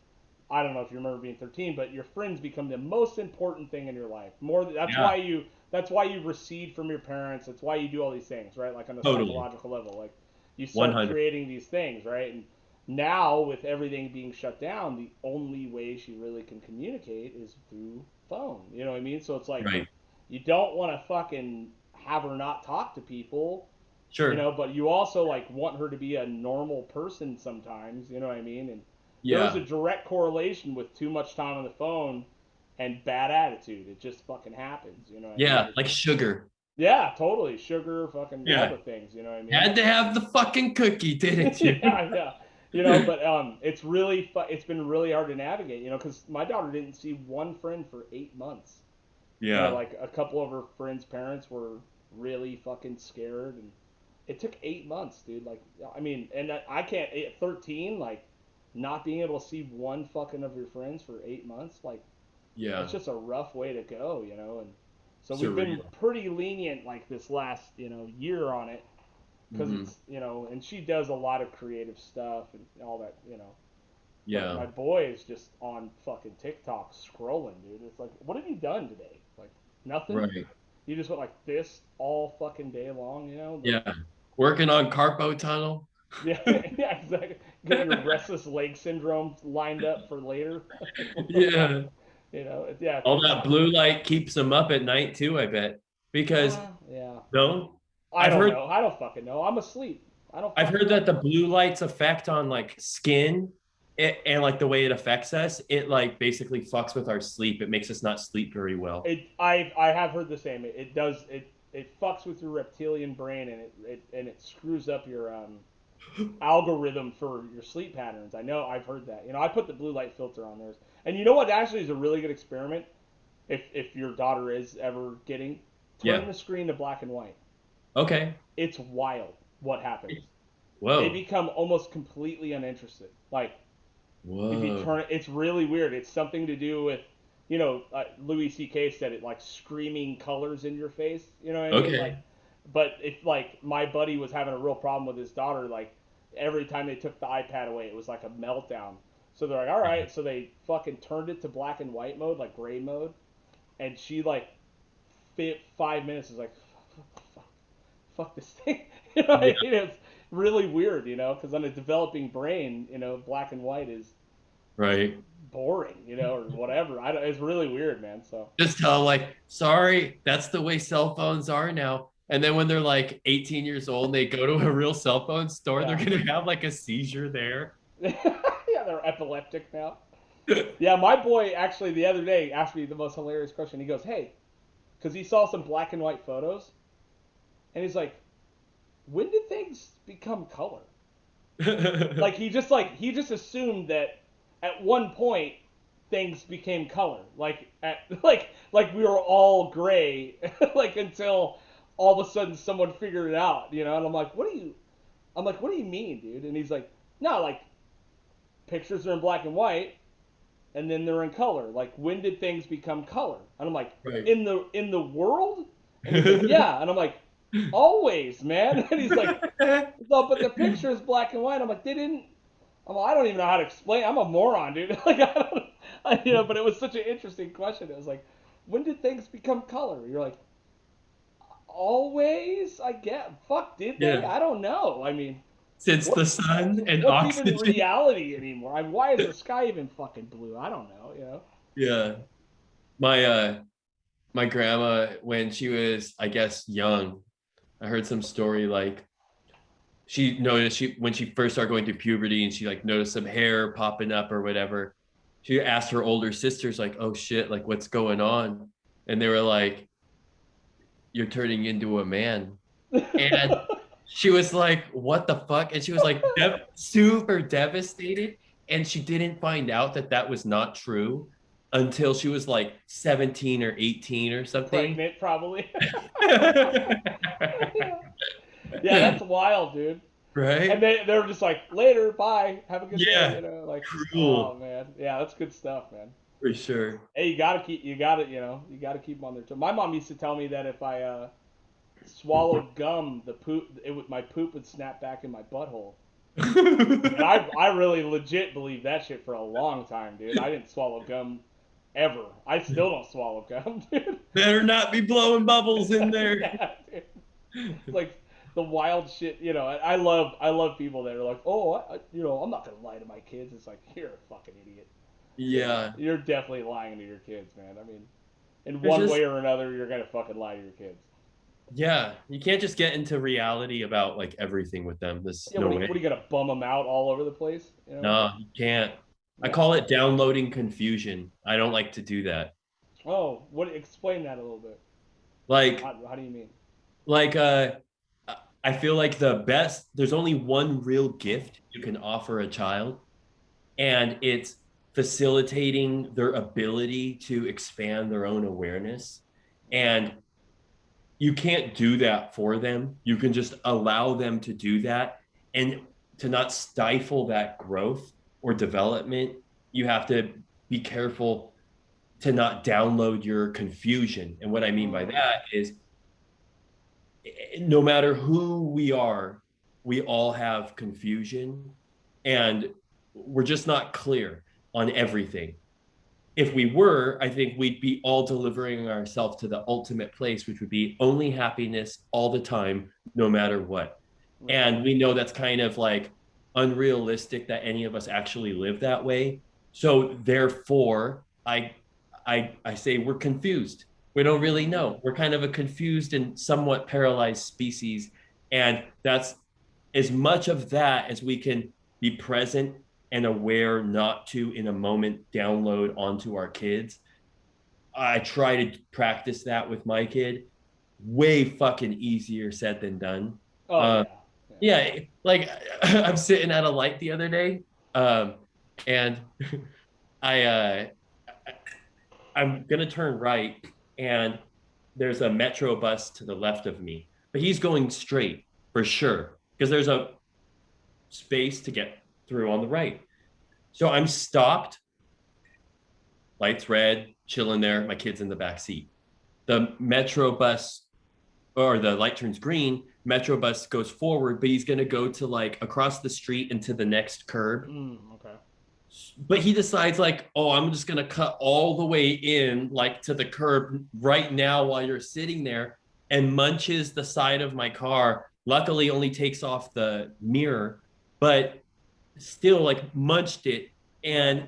I don't know if you remember being 13, but your friends become the most important thing in your life. Yeah, That's why you recede from your parents. That's why you do all these things, right? Like on a totally. psychological level, like you start 100. creating these things, right? And now with everything being shut down, the only way she really can communicate is through phone. You know what I mean? So it's like Right. you don't want to fucking have her not talk to people, Sure. but you also like want her to be a normal person sometimes, you know what I mean? And there is a Yeah. direct correlation with too much time on the phone and bad attitude. It just fucking happens, you know what I mean? Yeah, like sugar. Yeah, totally. Sugar, fucking all Yeah. the things, you know what I mean? Had to have the fucking cookie, didn't you? Yeah, yeah. But it's been really hard to navigate, because my daughter didn't see one friend for 8 months. Yeah. Like a couple of her friends' parents were really fucking scared, and it took 8 months, dude. Like, I mean, and I can't at 13, like, not being able to see one fucking of your friends for 8 months, like, that's Yeah. just a rough way to go, And so we've been Surreal. pretty lenient, like this last, year on it, because Hmm. it's, and she does a lot of creative stuff and all that, But Yeah. my boy is just on fucking TikTok scrolling, dude. It's like, what have you done today? Like, nothing. Right. You just went like this all fucking day long, Like, Yeah. Working on carpo tunnel. yeah, yeah, exactly. Getting your restless leg syndrome lined up for later. Yeah. Yeah, All it's that blue light keeps them up at night too, I bet. Because yeah. no, I I've don't heard know. I don't fucking know. I'm asleep. I don't I've fucking heard know. that the blue light's effect on like skin and like the way it affects us, it like basically fucks with our sleep. It makes us not sleep very well. I have heard the same. It does it fucks with your reptilian brain and it screws up your algorithm for your sleep patterns. I know I've heard that. I put the blue light filter on theirs. And you know what actually is a really good experiment if your daughter is ever getting turn Yeah. the screen to black and white. Okay. It's wild what happens. They Whoa. become almost completely uninterested. Like if you Whoa. turn it, it's really weird. It's something to do with Louis C.K. said it like screaming colors in your face. You know what I mean? Like, Okay. but if like my buddy was having a real problem with his daughter, like every time they took the iPad away, it was like a meltdown. So they're like, all right. So they fucking turned it to black and white mode, like gray mode, and she like 5 minutes is like, fuck this thing. You know what Yeah. I mean? It's really weird, because on a developing brain, black and white is Right. boring, or whatever. It's really weird, man. So Just tell them like, sorry, that's the way cell phones are now. And then when they're like 18 years old and they go to a real cell phone store, they're yeah, gonna have like a seizure there. yeah, they're epileptic now. Yeah, my boy actually the other day asked me the most hilarious question. He goes, "Hey," because he saw some black and white photos, and he's like, "When did things become color?" Like he just assumed that at one point things became color. Like at like we were all gray, like until all of a sudden someone figured it out, And I'm like, what do you mean, dude? And he's like, no, like pictures are in black and white, and then they're in color. Like when did things become color? And I'm like, Right. in the world? And he's like, yeah. And I'm like, always, man. And he's like, no, but the picture is black and white. I'm like, they didn't. I don't even know how to explain. I'm a moron, dude. Like, but it was such an interesting question. It was like, when did things become color? You're like, always, I get. Fuck, did they? Yeah. I don't know. I mean, Since what the sun and what's even oxygen. reality anymore? I mean, why is the sky even fucking blue? I don't know. Yeah. My grandma, when she was, I guess, young, I heard some story like she noticed when she first started going through puberty and she like noticed some hair popping up or whatever. She asked her older sisters, like, oh shit, like what's going on? And they were like, you're turning into a man. And she was like, what the fuck? And she was like super devastated. And she didn't find out that that was not true until she was like 17 or 18 or something. Pregnant, probably. Yeah. Yeah, that's wild, dude. And Right? they were just like, later, bye, have a good day, Yeah, like, oh cruel man, yeah, that's good stuff, man. for sure. Hey, you gotta keep them on their toes. My mom used to tell me that if I swallowed gum, my poop would snap back in my butthole. And I really legit believed that shit for a long time, dude. I didn't swallow gum ever. I still don't swallow gum, dude. Better not be blowing bubbles in there. Yeah, dude. It's like the wild shit, I love people that are like, oh, I'm not gonna lie to my kids. It's like, you're a fucking idiot. Yeah. You're definitely lying to your kids, man. I mean, in There's one just way or another, you're gonna fucking lie to your kids. yeah, you can't just get into reality about like everything with them. There's Yeah, no what way. are you gonna bum them out all over the place? No, you can't. I Yeah. call it downloading confusion. I don't like to do that. Oh, Explain that a little bit. Like How do you mean? like I feel like there's only one real gift you can offer a child, and it's facilitating their ability to expand their own awareness. And you can't do that for them. You can just allow them to do that. And to not stifle that growth or development, you have to be careful to not download your confusion. And what I mean by Mm. that is no matter who we are, we all have confusion and we're just not clear on everything. If we were, I think we'd be all delivering ourselves to the ultimate place, which would be only happiness all the time, no matter what. Right. And we know that's kind of like unrealistic that any of us actually live that way. So therefore, I say we're confused. We don't really know. We're kind of a confused and somewhat paralyzed species. And that's as much of that as we can be present and aware not to in a moment download onto our kids. I try to practice that with my kid. Way fucking easier said than done. Oh Uh, yeah. Yeah. yeah, like I'm sitting at a light the other day, um, and I I'm gonna turn right, and there's a metro bus to the left of me, but he's going straight for sure because there's a space to get through on the right. So I'm stopped, lights red, chilling there. My kid's in the back seat. The metro bus or the light turns green. Metro bus goes forward, but he's going to go to like across the street into the next curb. Okay. But he decides like, oh, I'm just going to cut all the way in like to the curb right now while you're sitting there and munches the side of my car. Luckily, only takes off the mirror, but still like munched it and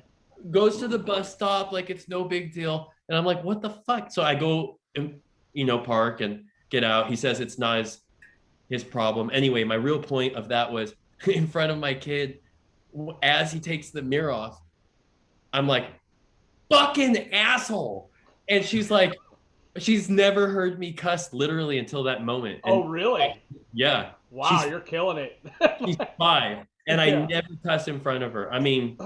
goes to the bus stop like it's no big deal. And I'm like, what the fuck? So I go and park and get out. He says it's not his problem. Anyway, my real point of that was in front of my kid, as he takes the mirror off, I'm like, fucking asshole. And she's like, she's never heard me cuss literally until that moment. Oh And really? yeah, Wow, you're killing it. she's 5. And I Yeah. never cuss in front of her. I mean,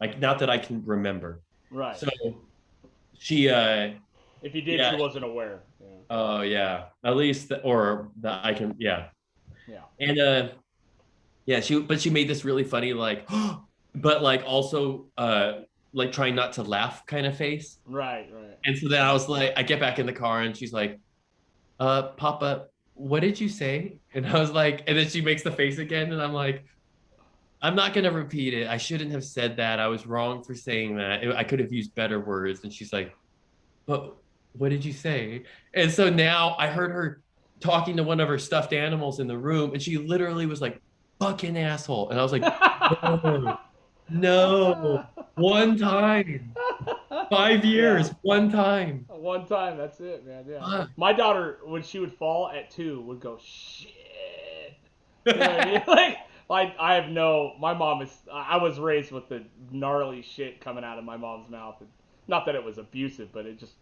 like not that I can remember. Right. So she If you did, yeah, she wasn't aware. Yeah. oh yeah. At least or that I can yeah. Yeah. And yeah, she made this really funny like but like also like trying not to laugh kind of face. Right. Right. And so then I was like I get back in the car and she's like, Papa, what did you say? And I was like, and then she makes the face again and I'm like, I'm not gonna repeat it. I shouldn't have said that. I was wrong for saying that. I could have used better words. And she's like, but what did you say? And so now I heard her talking to one of her stuffed animals in the room, and she literally was like, fucking asshole. And I was like, no, no, one time, 5 years, Yeah. one time. One time, that's it, man. Yeah. Fuck. My daughter, when she would fall at 2, would go, shit. You know what I mean? Like I have no. My mom is. I was raised with the gnarly shit coming out of my mom's mouth. And not that it was abusive, but it just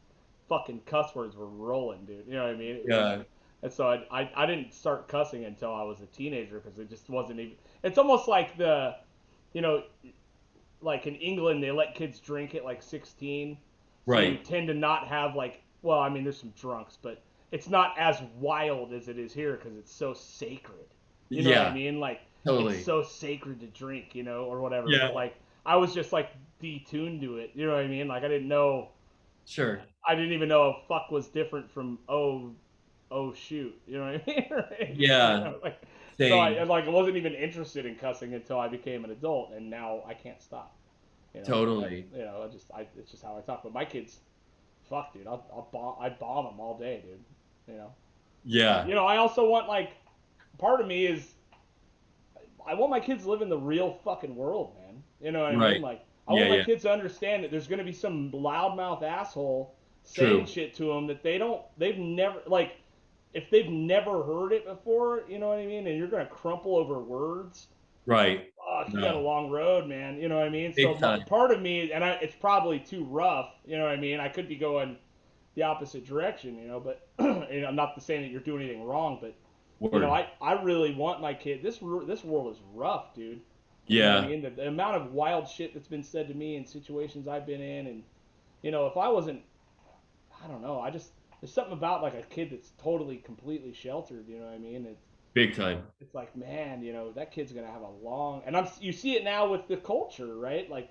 fucking cuss words were rolling, dude. You know what I mean? Yeah, And so I didn't start cussing until I was a teenager because it just wasn't even. It's almost like you know, like in England they let kids drink at like 16, so you right. tend to not have like. Well, I mean, there's some drunks, but it's not as wild as it is here because it's so sacred. You know what I Yeah, mean? Like it's totally. so sacred to drink, or whatever. Yeah, But like I was just like detuned to it. You know what I mean? Like I didn't know. sure. I didn't even know if fuck was different from oh shoot. You know what I mean? Right? Yeah, Like so I same. like I wasn't even interested in cussing until I became an adult, and now I can't stop. Totally. It's just how I talk. But my kids, fuck, dude, I bomb them all day, dude. You know. But Yeah, I also want like part of me is I want my kids to live in the real fucking world, man. You know what I mean? right. Like, I Yeah, want my yeah. kids to understand that there's going to be some loudmouth asshole saying True. shit to them that they've never, like, if they've never heard it before, you know what I mean? And you're going to crumple over words. Right. Fuck, you got a No, long road, man. You know what I mean? So big time. part of me, and it's probably too rough. You know what I mean? I could be going the opposite direction, but I'm not saying that you're doing anything wrong, but Word. I really want my kid. This world is rough, dude. You know what I Yeah. mean? The amount of wild shit that's been said to me in situations I've been in, and if I wasn't, I don't know. I just there's something about like a kid that's totally, completely sheltered. You know what I mean? Big time. It's like, man, that kid's gonna have a long. And you see it now with the culture, right? Like,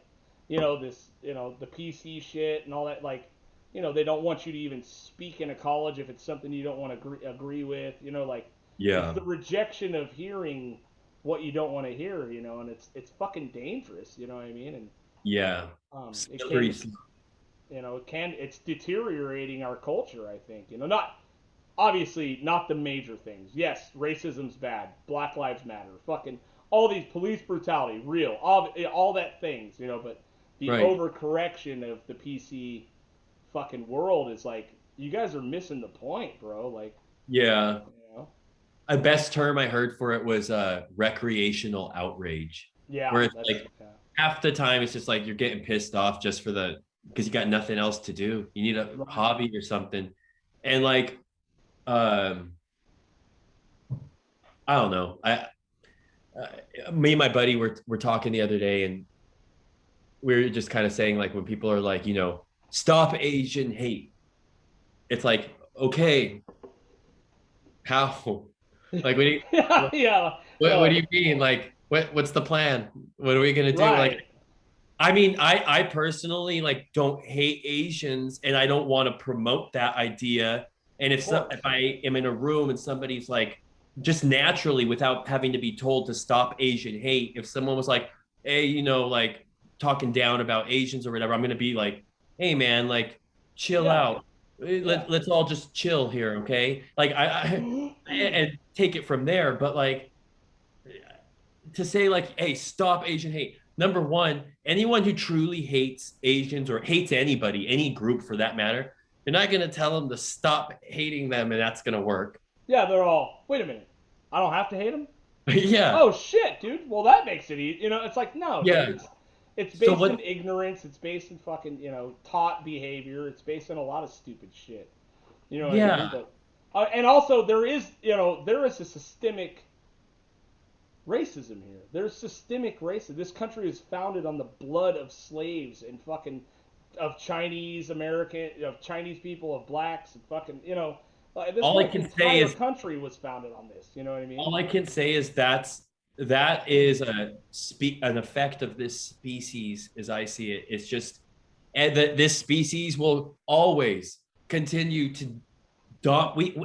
this, the PC shit and all that. Like, they don't want you to even speak in a college if it's something you don't want to agree with. Like it's Yeah. the rejection of hearing what you don't want to hear. And it's fucking dangerous. You know what I mean? And Yeah. it Slippery. can, it's deteriorating our culture. I think. Not obviously not the major things. Yes, racism's bad. Black Lives Matter. Fucking all these police brutality, real. All that things. But the Right. overcorrection of the PC fucking world is like, you guys are missing the point, bro. Like, Yeah. you know. A best term I heard for it was recreational outrage, Yeah, where it's that's like half the time it's just like you're getting pissed off just for because you got nothing else to do. You need a right. hobby or something. And like um I don't know. Me and my buddy were talking the other day, and we were just kind of saying like when people are like, stop Asian hate. It's like, okay, how? Like, Yeah, what, yeah, what do you mean? Like, what's the plan? What are we gonna do? Like, right. I mean, I personally like don't hate Asians, and I don't want to promote that idea. And Of if course. I am in a room and somebody's like, just naturally without having to be told to stop Asian hate, if someone was like, hey, like talking down about Asians or whatever, I'm gonna be like, hey man, like chill Yeah, out. yeah. Let's all just chill here, okay? Like and take it from there. But like to say like, hey, stop Asian hate. Number one, anyone who truly hates Asians or hates anybody, any group for that matter, you're not going to tell them to stop hating them and that's going to work. Yeah, they're all. Wait a minute. I don't have to hate them. Yeah. Oh shit, dude. Well, that makes it easy. It's like, no, dude. Yeah. It's So based in what? ignorance. It's based in fucking taught behavior. It's based on a lot of stupid shit. You know what I mean? Yeah. But and also there is a systemic racism here. There's systemic racism. This country is founded on the blood of slaves and fucking of Chinese American, of Chinese people, of blacks, and fucking this All I whole can say entire is country was founded on this. You know what I mean? all I can say is that is an effect of this species as I see it. It's just and that this species will always continue to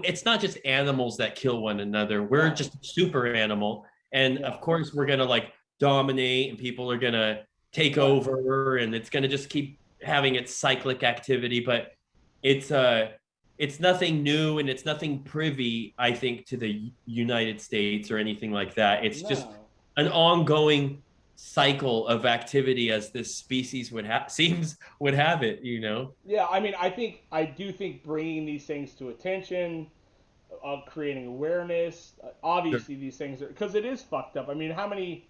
it's not just animals that kill one another. We're Right. just a super animal. And Yeah. of course we're gonna like dominate and people are going to take over, and it's going to just keep having its cyclic activity. But it's nothing new, and it's nothing privy, I think, to the United States or anything like that. It's just an ongoing cycle of activity as this species would have it, you know. Yeah, I mean, I do think bringing these things to attention, of creating awareness. Obviously, these things are, because it is fucked up. I mean, how many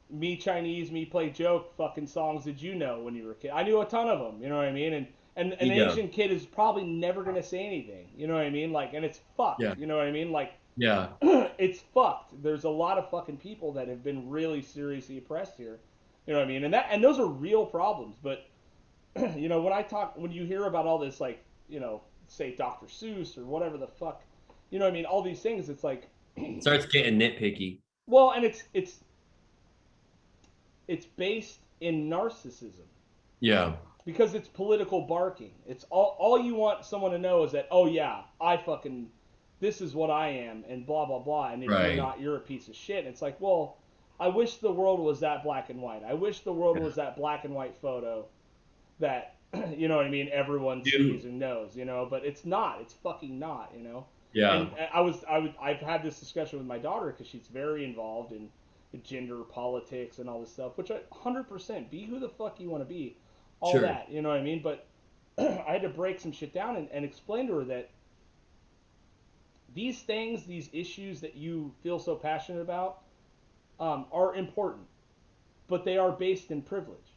me Chinese, me play joke fucking songs did you know when you were a kid? I knew a ton of them. You know what I mean? And an Asian kid is probably never gonna say anything. You know what I mean? Like, and it's fucked. Yeah. You know what I mean? Like, yeah, it's fucked. There's a lot of fucking people that have been really seriously oppressed here. You know what I mean? And those are real problems. But you know, when you hear about all this, like, you know, say Dr. Seuss or whatever the fuck, you know what I mean? All these things, it's like starts getting nitpicky. well, and it's based in narcissism. Yeah. Because it's political barking. It's all you want someone to know is that, oh yeah, this is what I am, and blah blah blah, and if you're not, you're a piece of shit. And it's like, well, I wish the world was that black and white. I wish the world was that black and white photo that you know what I mean, everyone sees and knows, you know, but it's not. It's fucking not, you know. Yeah. And I've had this discussion with my daughter because she's very involved in gender politics and all this stuff, which 100% be who the fuck you want to be, all that, you know what I mean? But I had to break some shit down and explain to her that these things, these issues that you feel so passionate about, are important, but they are based in privilege.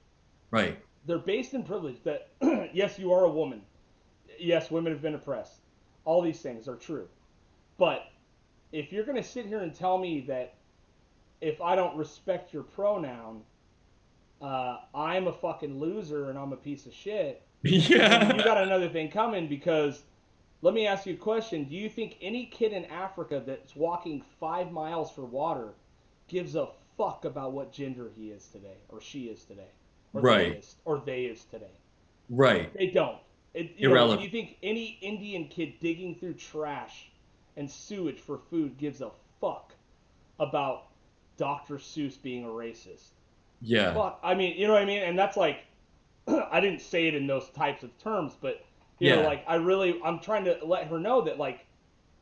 Right. They're based in privilege that, yes, you are a woman. Yes, women have been oppressed. All these things are true. But if you're going to sit here and tell me that if I don't respect your pronoun, I'm a fucking loser and I'm a piece of shit, yeah, you got another thing coming. Because let me ask you a question. Do you think any kid in Africa that's walking 5 miles for water gives a fuck about what gender he is today or she is today? Or they is today? Right. They don't. Irrelevant. Do you think any Indian kid digging through trash and sewage for food gives a fuck about Dr. Seuss being a racist? Yeah. Fuck. I mean, you know what I mean? And that's like, I didn't say it in those types of terms, but, you know, like, I'm trying to let her know that, like,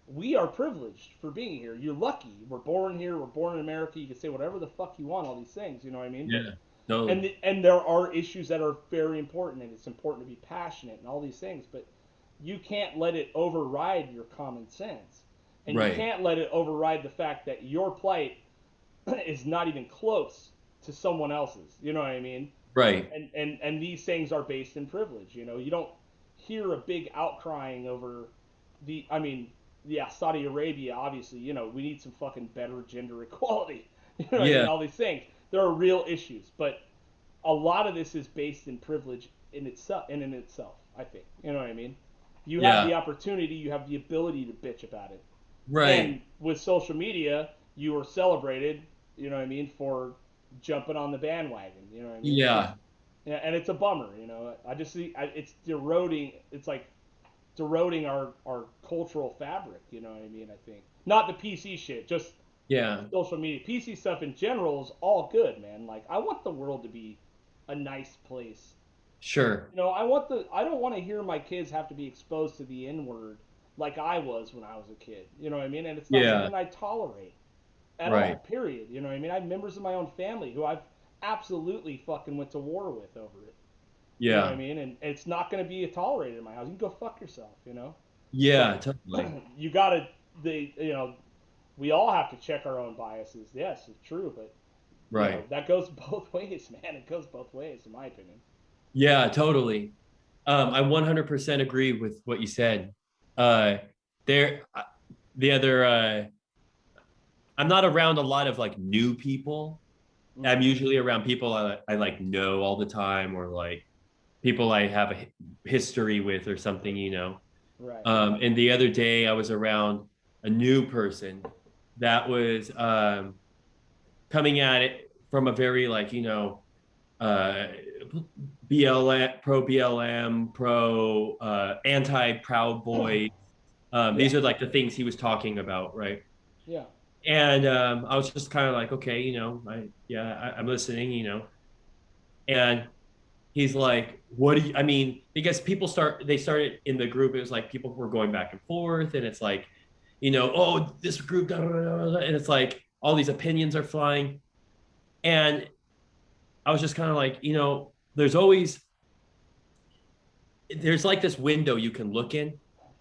we are privileged for being here. You're lucky. We're born here. We're born in America. You can say whatever the fuck you want, all these things. You know what I mean? Yeah. Totally. And there are issues that are very important, and it's important to be passionate and all these things, but you can't let it override your common sense. And you can't let it override the fact that your plight is not even close to someone else's. You know what I mean? Right. And these things are based in privilege. You know, you don't hear a big outcrying over Saudi Arabia, obviously, you know, we need some fucking better gender equality. You know what I mean? All these things. There are real issues, but a lot of this is based in privilege in itself, I think. You know what I mean? You have the opportunity, you have the ability to bitch about it. Right. And with social media, you are celebrated, you know what I mean, for jumping on the bandwagon, you know what I mean? Yeah. Yeah, and it's a bummer, you know. I just see it's eroding. It's like eroding our cultural fabric, you know what I mean? I think not the PC shit, just social media. PC stuff in general is all good, man. Like, I want the world to be a nice place. Sure. You know, I don't want to hear my kids have to be exposed to the N-word like I was when I was a kid. You know what I mean? And it's not something I tolerate at all, period. You know what I mean? I have members of my own family who I've absolutely fucking went to war with over it. Yeah. You know what I mean? And it's not going to be tolerated in my house. You can go fuck yourself, you know? Yeah, totally. You got to, you know, we all have to check our own biases. Yes, it's true, but you know, that goes both ways, man. It goes both ways, in my opinion. Yeah, totally. I 100% agree with what you said. I'm not around a lot of like new people. I'm usually around people I like know all the time, or like people I have a history with or something, you know. Right. And the other day I was around a new person that was coming at it from a very, like, you know, BLM, pro BLM, pro anti Proud Boy. These are like the things he was talking about, right? Yeah. And I was just kind of like, okay, I'm listening, and he's like, what do you, I mean, because they started in the group, it was like people were going back and forth, and it's like, oh, this group, da, da, da, da, and it's like all these opinions are flying. And I was just kind of like, there's like this window you can look in,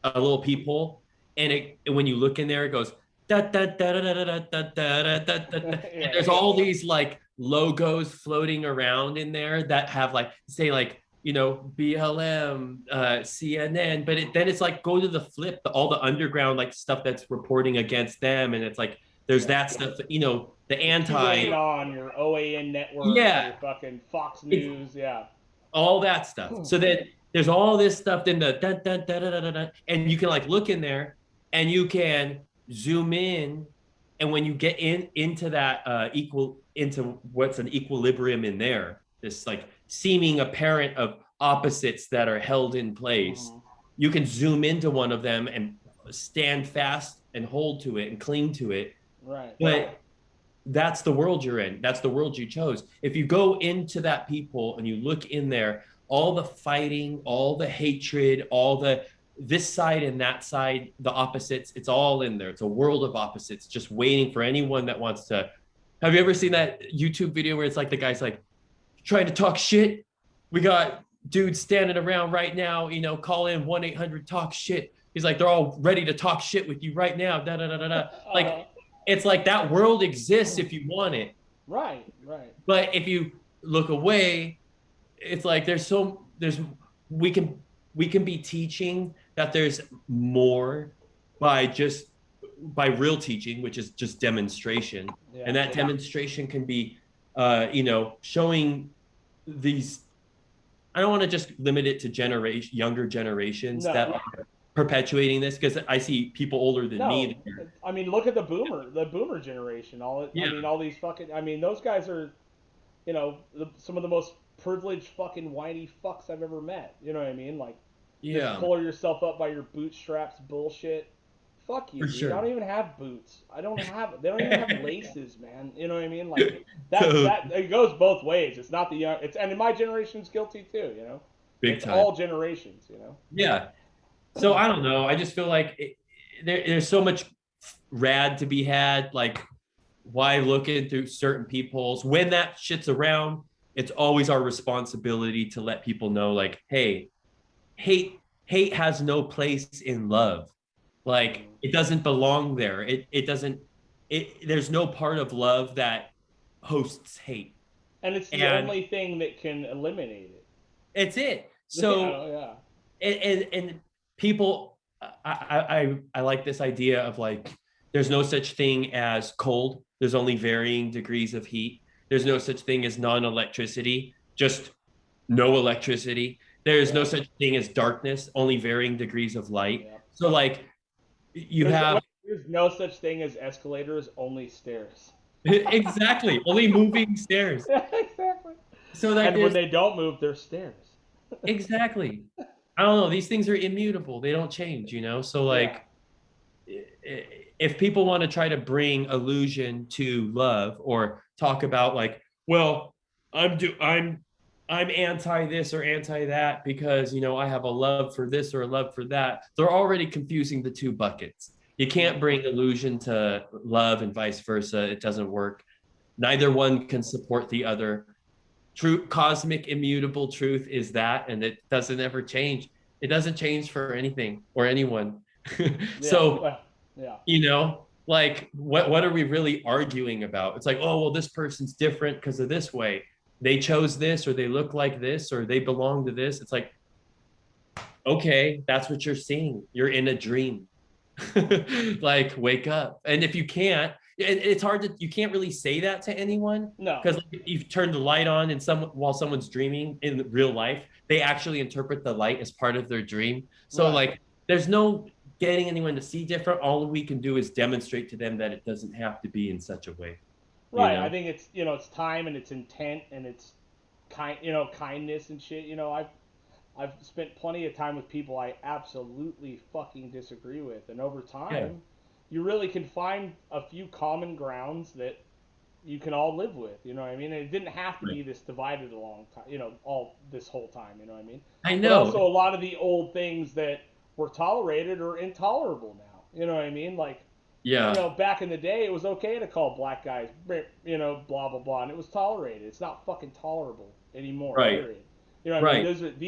a little peephole, and when you look in there, it goes da da da da da da da da da da, and there's all these like logos floating around in there that have like say like BLM, CNN, but then it's like go to the flip, all the underground like stuff that's reporting against them, and it's like there's that stuff, the anti, QAnon, your OAN network, yeah, your fucking Fox it's News, yeah. all that stuff. So then there's all this stuff in the dun, dun, dun, dun, dun, dun, dun, and you can like look in there and you can zoom in. And when you get into that into what's an equilibrium in there, this like seeming apparent of opposites that are held in place, you can zoom into one of them and stand fast and hold to it and cling to it. Right. But that's the world you're in. That's the world you chose. If you go into that people and you look in there, all the fighting, all the hatred, all the this side and that side, the opposites, it's all in there. It's a world of opposites just waiting for anyone that wants to. Have you ever seen that YouTube video where it's like the guy's like trying to talk shit? We got dudes standing around right now, call in 1-800 talk shit. He's like, they're all ready to talk shit with you right now. Da da da da da. Like it's like that world exists if you want it. Right. But if you look away, it's like we can be teaching that there's more by real teaching, which is just demonstration. Yeah. And that demonstration can be showing these. I don't want to just limit it to younger generations that are perpetuating this, because I see people older than me. I mean, look at the boomer generation. I mean, all these fucking. I mean, those guys are, some of the most privileged fucking whiny fucks I've ever met. You know what I mean? Like, just pull yourself up by your bootstraps bullshit. Fuck you, dude. Sure. I don't even have boots. They don't even have laces, man. You know what I mean? Like that it goes both ways. It's not the young. And in my generation's guilty too. Big it's time. all generations. Yeah. So I don't know. I just feel like there's so much rad to be had. Like, why look into certain people's when that shit's around? It's always our responsibility to let people know, like, hey, hate has no place in love. Like, it doesn't belong there. It doesn't. There's no part of love that hosts hate. And it's the only thing that can eliminate it. It's it. So yeah. And people, I like this idea of like, there's no such thing as cold. There's only varying degrees of heat. There's no such thing as non-electricity, just no electricity. There's no such thing as darkness, only varying degrees of light. Yeah. So like there's no such thing as escalators, only stairs. Exactly. Only moving stairs. Yeah, exactly. So that when they don't move, they're stairs. Exactly. I don't know. These things are immutable. They don't change, So like, if people want to try to bring illusion to love or talk about like, well, I'm anti this or anti that because, I have a love for this or a love for that. They're already confusing the two buckets. You can't bring illusion to love and vice versa. It doesn't work. Neither one can support the other. True cosmic immutable truth is that, and it doesn't ever change. It doesn't change for anything or anyone. So, like what are we really arguing about? It's like, oh, well, this person's different because of this way. They chose this, or they look like this, or they belong to this. It's like, okay, that's what you're seeing. You're in a dream. Like, wake up. And if you can't, it's hard to, you can't really say that to anyone. No. Because you've turned the light on and while someone's dreaming in real life, they actually interpret the light as part of their dream. So like, there's no getting anyone to see different. All we can do is demonstrate to them that it doesn't have to be in such a way. Right. I think it's, it's time and it's intent and it's kindness and shit. I've spent plenty of time with people I absolutely fucking disagree with, and over time, you really can find a few common grounds that you can all live with. You know what I mean? And it didn't have to be this divided a long time. All this whole time. You know what I mean? I But also know. a lot of the old things that were tolerated are intolerable now. You know what I mean? Like, Yeah. back in the day, it was okay to call black guys, blah blah blah, and it was tolerated. It's not fucking tolerable anymore. Right. Period. You know what I mean? Right.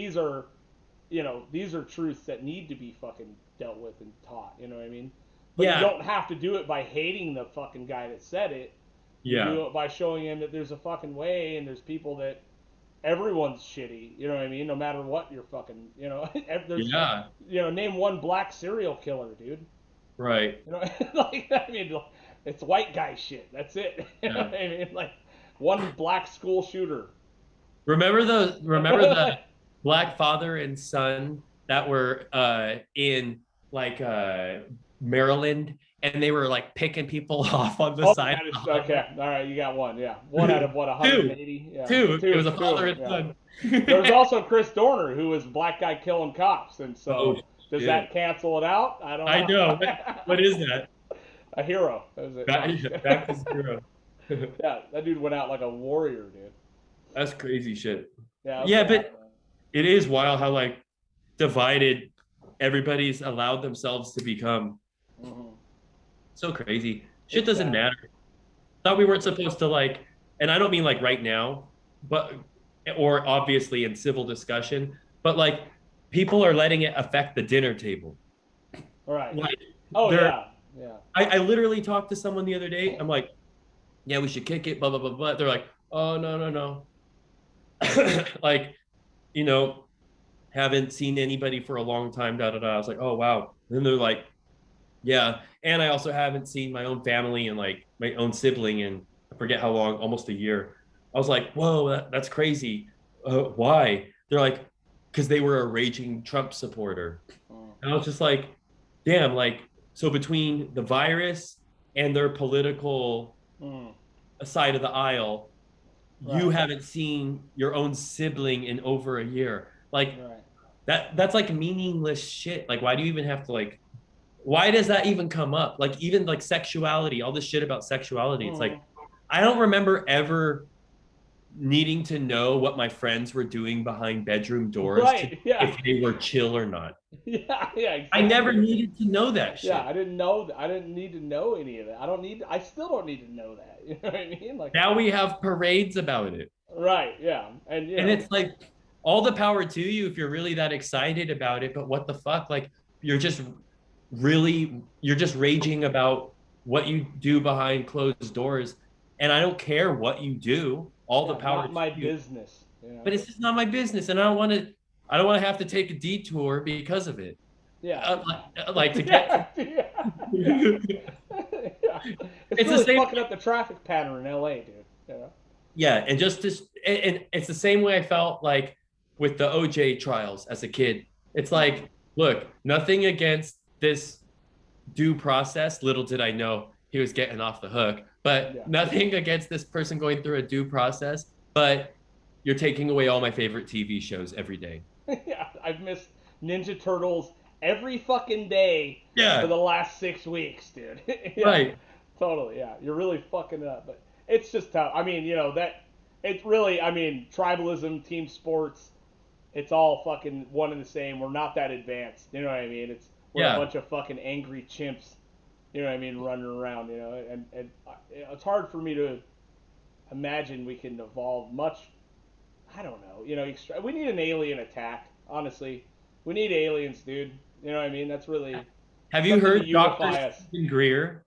These are truths that need to be fucking dealt with and taught. You know what I mean? But you Yeah. don't have to do it by hating the fucking guy that said it. You Yeah. do it by showing him that there's a fucking way and there's people that everyone's shitty. You know what I mean? No matter what you're fucking, there's, Yeah. name one black serial killer, dude. Right. Like, I mean, it's white guy shit. That's it. You know Yeah. what I mean? Like, one black school shooter. Remember the black father and son that were in like Maryland, and they were like picking people off on the Oh, side that of is the highway? okay. All right, you got one. Yeah, one out of what, Two. 180? Yeah, Two. It was a two. father and Yeah. son. There was also Chris Dorner, who was black guy killing cops, and Oh so does shit. that cancel it out? I don't I know. know. What is that? A hero. That was it. Back to zero. Yeah, that dude went out like a warrior, dude. That's crazy shit. Yeah. Yeah, Okay. but it is wild how like divided everybody's allowed themselves to become. Mhm. So crazy. Shit It's doesn't sad. matter. Thought we weren't supposed to like, and I don't mean like right now, but or obviously in civil discussion, but like people are letting it affect the dinner table. All right. Like Oh they're yeah. Yeah. I literally talked to someone the other day. I'm like, yeah, we should kick it, blah blah blah blah. They're like, oh no, no, no. Like, you know, haven't seen anybody for a long time, da da da. I was like, oh wow. Then they're like, yeah. And I also haven't seen my own family and like my own sibling in I forget how long, almost a year. I was like, whoa, that's crazy. Why? They're like, because they were a raging Trump supporter. Mm. And I was just like, damn, like, so between the virus and their political Mm. side of the aisle, you Right. haven't seen your own sibling in over a year. Like Right. that's like meaningless shit. Like, why do you even have to like why does that even come up? Like even like sexuality, all this shit about sexuality. It's like Mm. I don't remember ever needing to know what my friends were doing behind bedroom doors to Right. Yeah. if they were chill or not. Yeah. Yeah. Exactly. I never needed to know that shit. Yeah, I didn't know that. I didn't need to know any of that. I still don't need to know that. You know what I mean? Like, Now we have parades about it. right, yeah. And And it's like all the power to you if you're really that excited about it, but what the fuck? Like you're just raging about what you do behind closed doors. And I don't care what you do, all the power not my to you. business. But it's just not my business. And I don't want to have to take a detour because of it. Yeah. Like to get Yeah. Yeah. It's It's the really same- fucking up the traffic pattern in LA, dude. Yeah, and and it's the same way I felt like with the OJ trials as a kid. It's like, look, nothing against this due process. Little did I know he was getting off the hook, but Yeah. nothing against this person going through a due process. But you're taking away all my favorite TV shows every day. Yeah, I've missed Ninja Turtles every fucking day Yeah. for the last 6 weeks, dude. Yeah, Right. Totally, yeah. You're really fucking it up, but it's just tough. I mean, it's really, tribalism, team sports, it's all fucking one and the same. We're not that advanced. You know what I mean? We're Yeah. a bunch of fucking angry chimps. You know what I mean? Running around. And it's hard for me to imagine we can evolve much. I don't know. We need an alien attack. Honestly, we need aliens, dude. You know what I mean? That's really Have you something heard to unify Dr. us. Stephen Greer?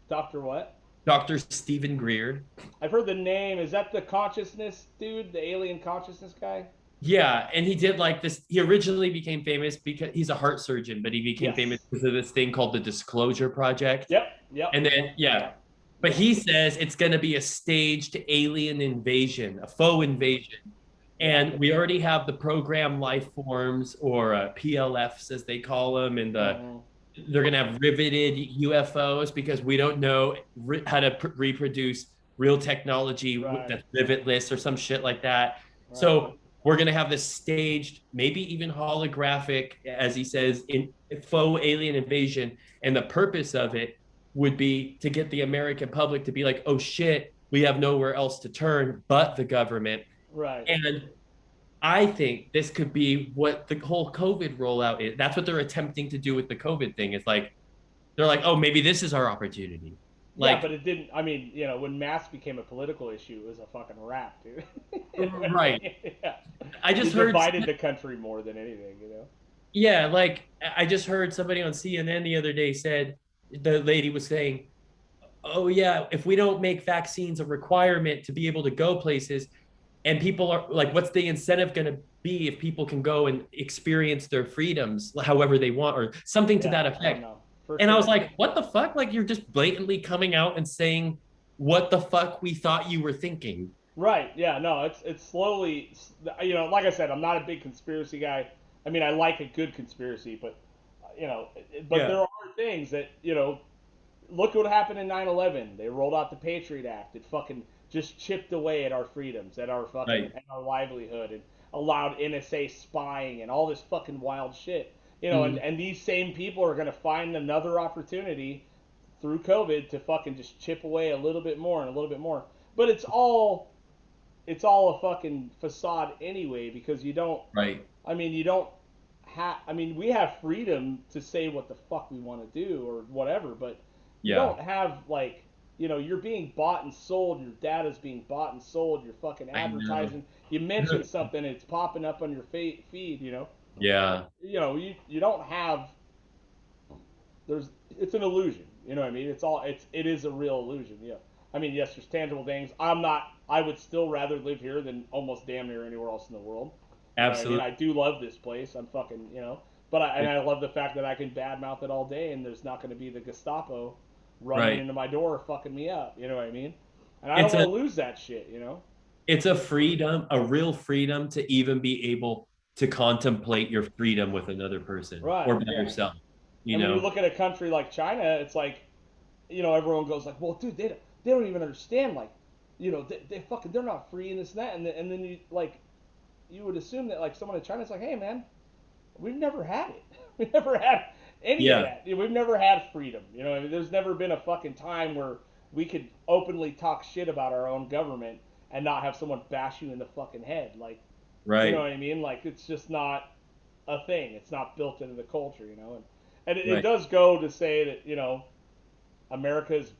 Dr. What? Dr. Stephen Greer. I've heard the name. Is that the consciousness dude? The alien consciousness guy? Yeah, and he did like this. He originally became famous because he's a heart surgeon, but he became Yes. famous because of this thing called the Disclosure Project. Yep. And then, yeah. But he says it's going to be a staged alien invasion, a faux invasion. And we already have the program life forms, or PLFs as they call them, and they're going to have riveted UFOs because we don't know how to reproduce real technology Right. that's rivetless or some shit like that. Right. So we're going to have this staged, maybe even holographic, as he says, in faux alien invasion. And the purpose of it would be to get the American public to be like, oh shit, we have nowhere else to turn but the government. Right. And I think this could be what the whole COVID rollout is. That's what they're attempting to do with the COVID thing. It's like, they're like, oh, maybe this is our opportunity. Yeah, Like, but it didn't. I mean, when masks became a political issue, it was a fucking wrap, dude. right. Yeah. I just It heard, divided the country more than anything, yeah, like I just heard somebody on CNN the other day said, the lady was saying, oh, yeah, if we don't make vaccines a requirement to be able to go places, and people are like, what's the incentive going to be if people can go and experience their freedoms however they want, or something to Yeah. that Oh effect? no, for And I was sure. like, what the fuck? Like, you're just blatantly coming out and saying what the fuck we thought you were thinking. Right. Yeah. No. It's slowly. Like I said, I'm not a big conspiracy guy. I mean, I like a good conspiracy, but but Yeah. there are things that look what happened in 9/11. They rolled out the Patriot Act. It fucking just chipped away at our freedoms, at our fucking Right. at our livelihood, and allowed NSA spying and all this fucking wild shit. Mhm. And these same people are gonna find another opportunity through COVID to fucking just chip away a little bit more and a little bit more. But it's all a fucking facade anyway, because you don't. Right. I mean, you don't have. I mean, we have freedom to say what the fuck we want to do or whatever, but you Yeah. don't have like. You're being bought and sold. Your data's being bought and sold. You're fucking I know. advertising. You mention something, it's popping up on your feed. Yeah. You don't have. It's an illusion. You know what I mean? It is a real illusion. Yeah. I mean, yes, there's tangible things. I would still rather live here than almost damn near anywhere else in the world. You know what I mean? Absolutely. I do love this place. I'm fucking, but I love the fact that I can badmouth it all day, and there's not going to be the Gestapo running Right. into my door fucking me up. You know what I mean? And I don't It's want a to lose that shit. it's a freedom, a real freedom to even be able to contemplate your freedom with another person Right? or by Yeah. yourself, you And when you know? look at a country like China, it's like, everyone goes like, well, dude, they don't even understand, like, they're not free and this and that, and then you would assume that like someone in China's like, hey man, we've never had it. We've never had any of Yeah. that. We've never had freedom. I mean, there's never been a fucking time where we could openly talk shit about our own government and not have someone bash you in the fucking head. Like, you know Right. what I mean? Like, it's just not a thing. It's not built into the culture. And it Right. does go to say that, America is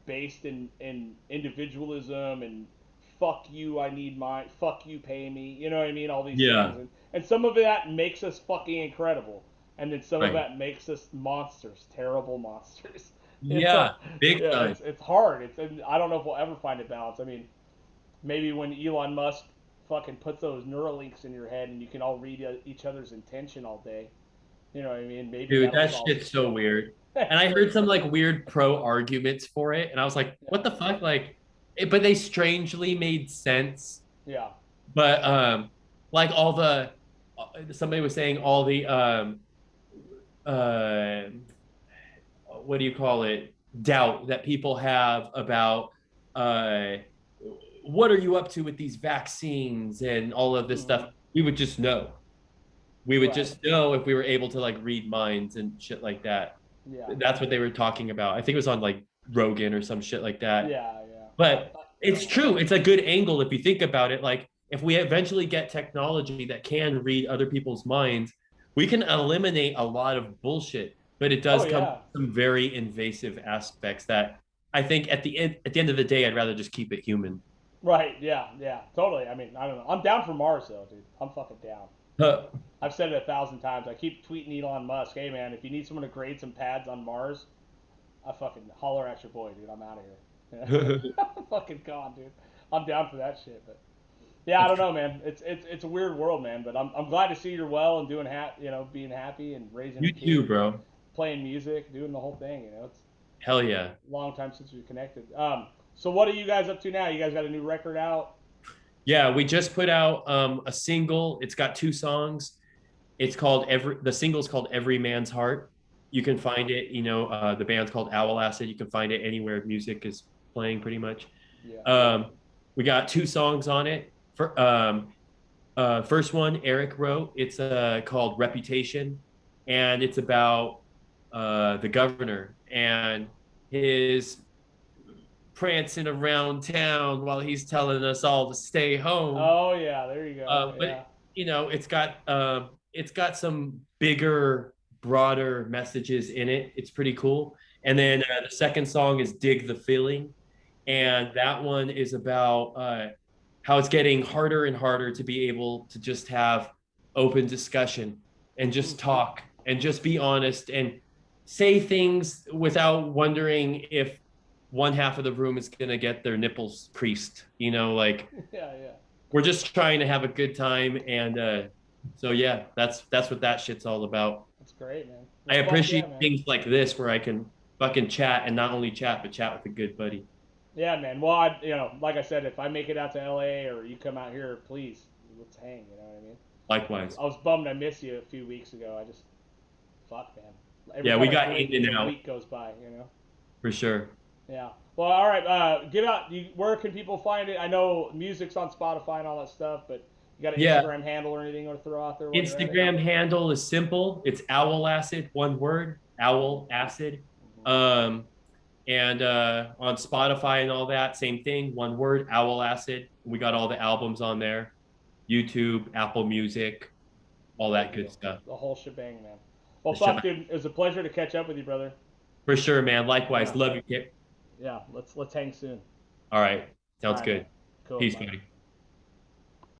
based in individualism and fuck you, I need my fuck you, pay me. You know what I mean? All these things, Yeah. and some of that makes us fucking incredible, and then some of Right. that makes us monsters, terrible monsters. Yeah. Big Yeah, time. it's hard. And I don't know if we'll ever find a balance. I mean, maybe when Elon Musk fucking puts those Neuralinks in your head and you can all read each other's intention all day. You know what I mean? Maybe Dude, that'll that solve the shit's so shit. weird. And I heard some like weird pro arguments for it, and I was like, what the fuck? Like, but they strangely made sense. Yeah. But like all the somebody was saying all the uh what do you call it, doubt that people have about uh what are you up to with these vaccines and all of this Hmm. stuff. We would just know. We would Right. just know if we were able to like read minds and shit like that. Yeah. That's what they were talking about. I think it was on like Rogan or some shit like that. Yeah. Yeah. But it's true. It's a good angle if you think about it. Like if we eventually get technology that can read other people's minds, we can eliminate a lot of bullshit. But it Oh does come with yeah. some very invasive aspects that I think at the end of the day, I'd rather just keep it human. Right. Yeah. Yeah. Totally. I mean, I don't know. I'm down for Mars though, dude. I'm fucking down. Huh. I've said it 1,000 times. I keep tweeting Elon Musk, hey man, if you need someone to grade some pads on Mars, I fucking holler at your boy, dude. I'm out of here. I'm fucking gone, dude. I'm down for that shit. But yeah, I That's don't cr- know, man. It's a weird world, man. But I'm glad to see you're well and doing being happy and raising a You too, kid and bro. playing music, doing the whole thing. It's Hell yeah. a long time since we connected. So what are you guys up to now? You guys got a new record out? Yeah, we just put out a single. It's got two songs. It's called the single's called Every Man's Heart. You can find it, the band's called Owlacid. You can find it anywhere music is playing pretty much. Yeah. We got two songs on it. For First one, Eric wrote. It's called Reputation, and it's about the governor and his prancing around town while he's telling us all to stay home. Oh yeah, there you go. Yeah. But you know, it's got some bigger, broader messages in it. It's pretty cool. And then the second song is "Dig the Feeling," and that one is about how it's getting harder and harder to be able to just have open discussion and just talk and just be honest and say things without wondering if one half of the room is going to get their nipples creased, you know, like Yeah, yeah. we're just trying to have a good time. And so yeah, that's what that shit's all about. That's great, man. I Well, fuck appreciate yeah, man. things like this where I can fucking chat, and not only chat but chat with a good buddy. Yeah, man. Well, I, you know, like I said, if I make it out to LA or you come out here, please, let's hang. You know what I mean? Likewise. I was bummed I missed you a few weeks ago. I just, fuck, man. Every Yeah, time we I got blink, in and a out week goes by. You know? for sure. Yeah. Well, all right. Get out. Where can people find it? I know music's on Spotify and all that stuff, but you got an Yeah, Instagram handle or anything you want to throw out there? While you're at it? Instagram handle is simple. It's Owlacid, one word, Owl Acid. And on Spotify and all that, same thing, one word, Owlacid. We got all the albums on there, YouTube, Apple Music, all that good stuff. The whole shebang, man. Well, The fuck, shebang. dude. It was a pleasure to catch up with you, brother. For sure, man. Likewise. Yeah. Love you, Kip. Yeah. Let's hang soon. All right. All Sounds right, good. man. Cool. Peace, Bye. buddy.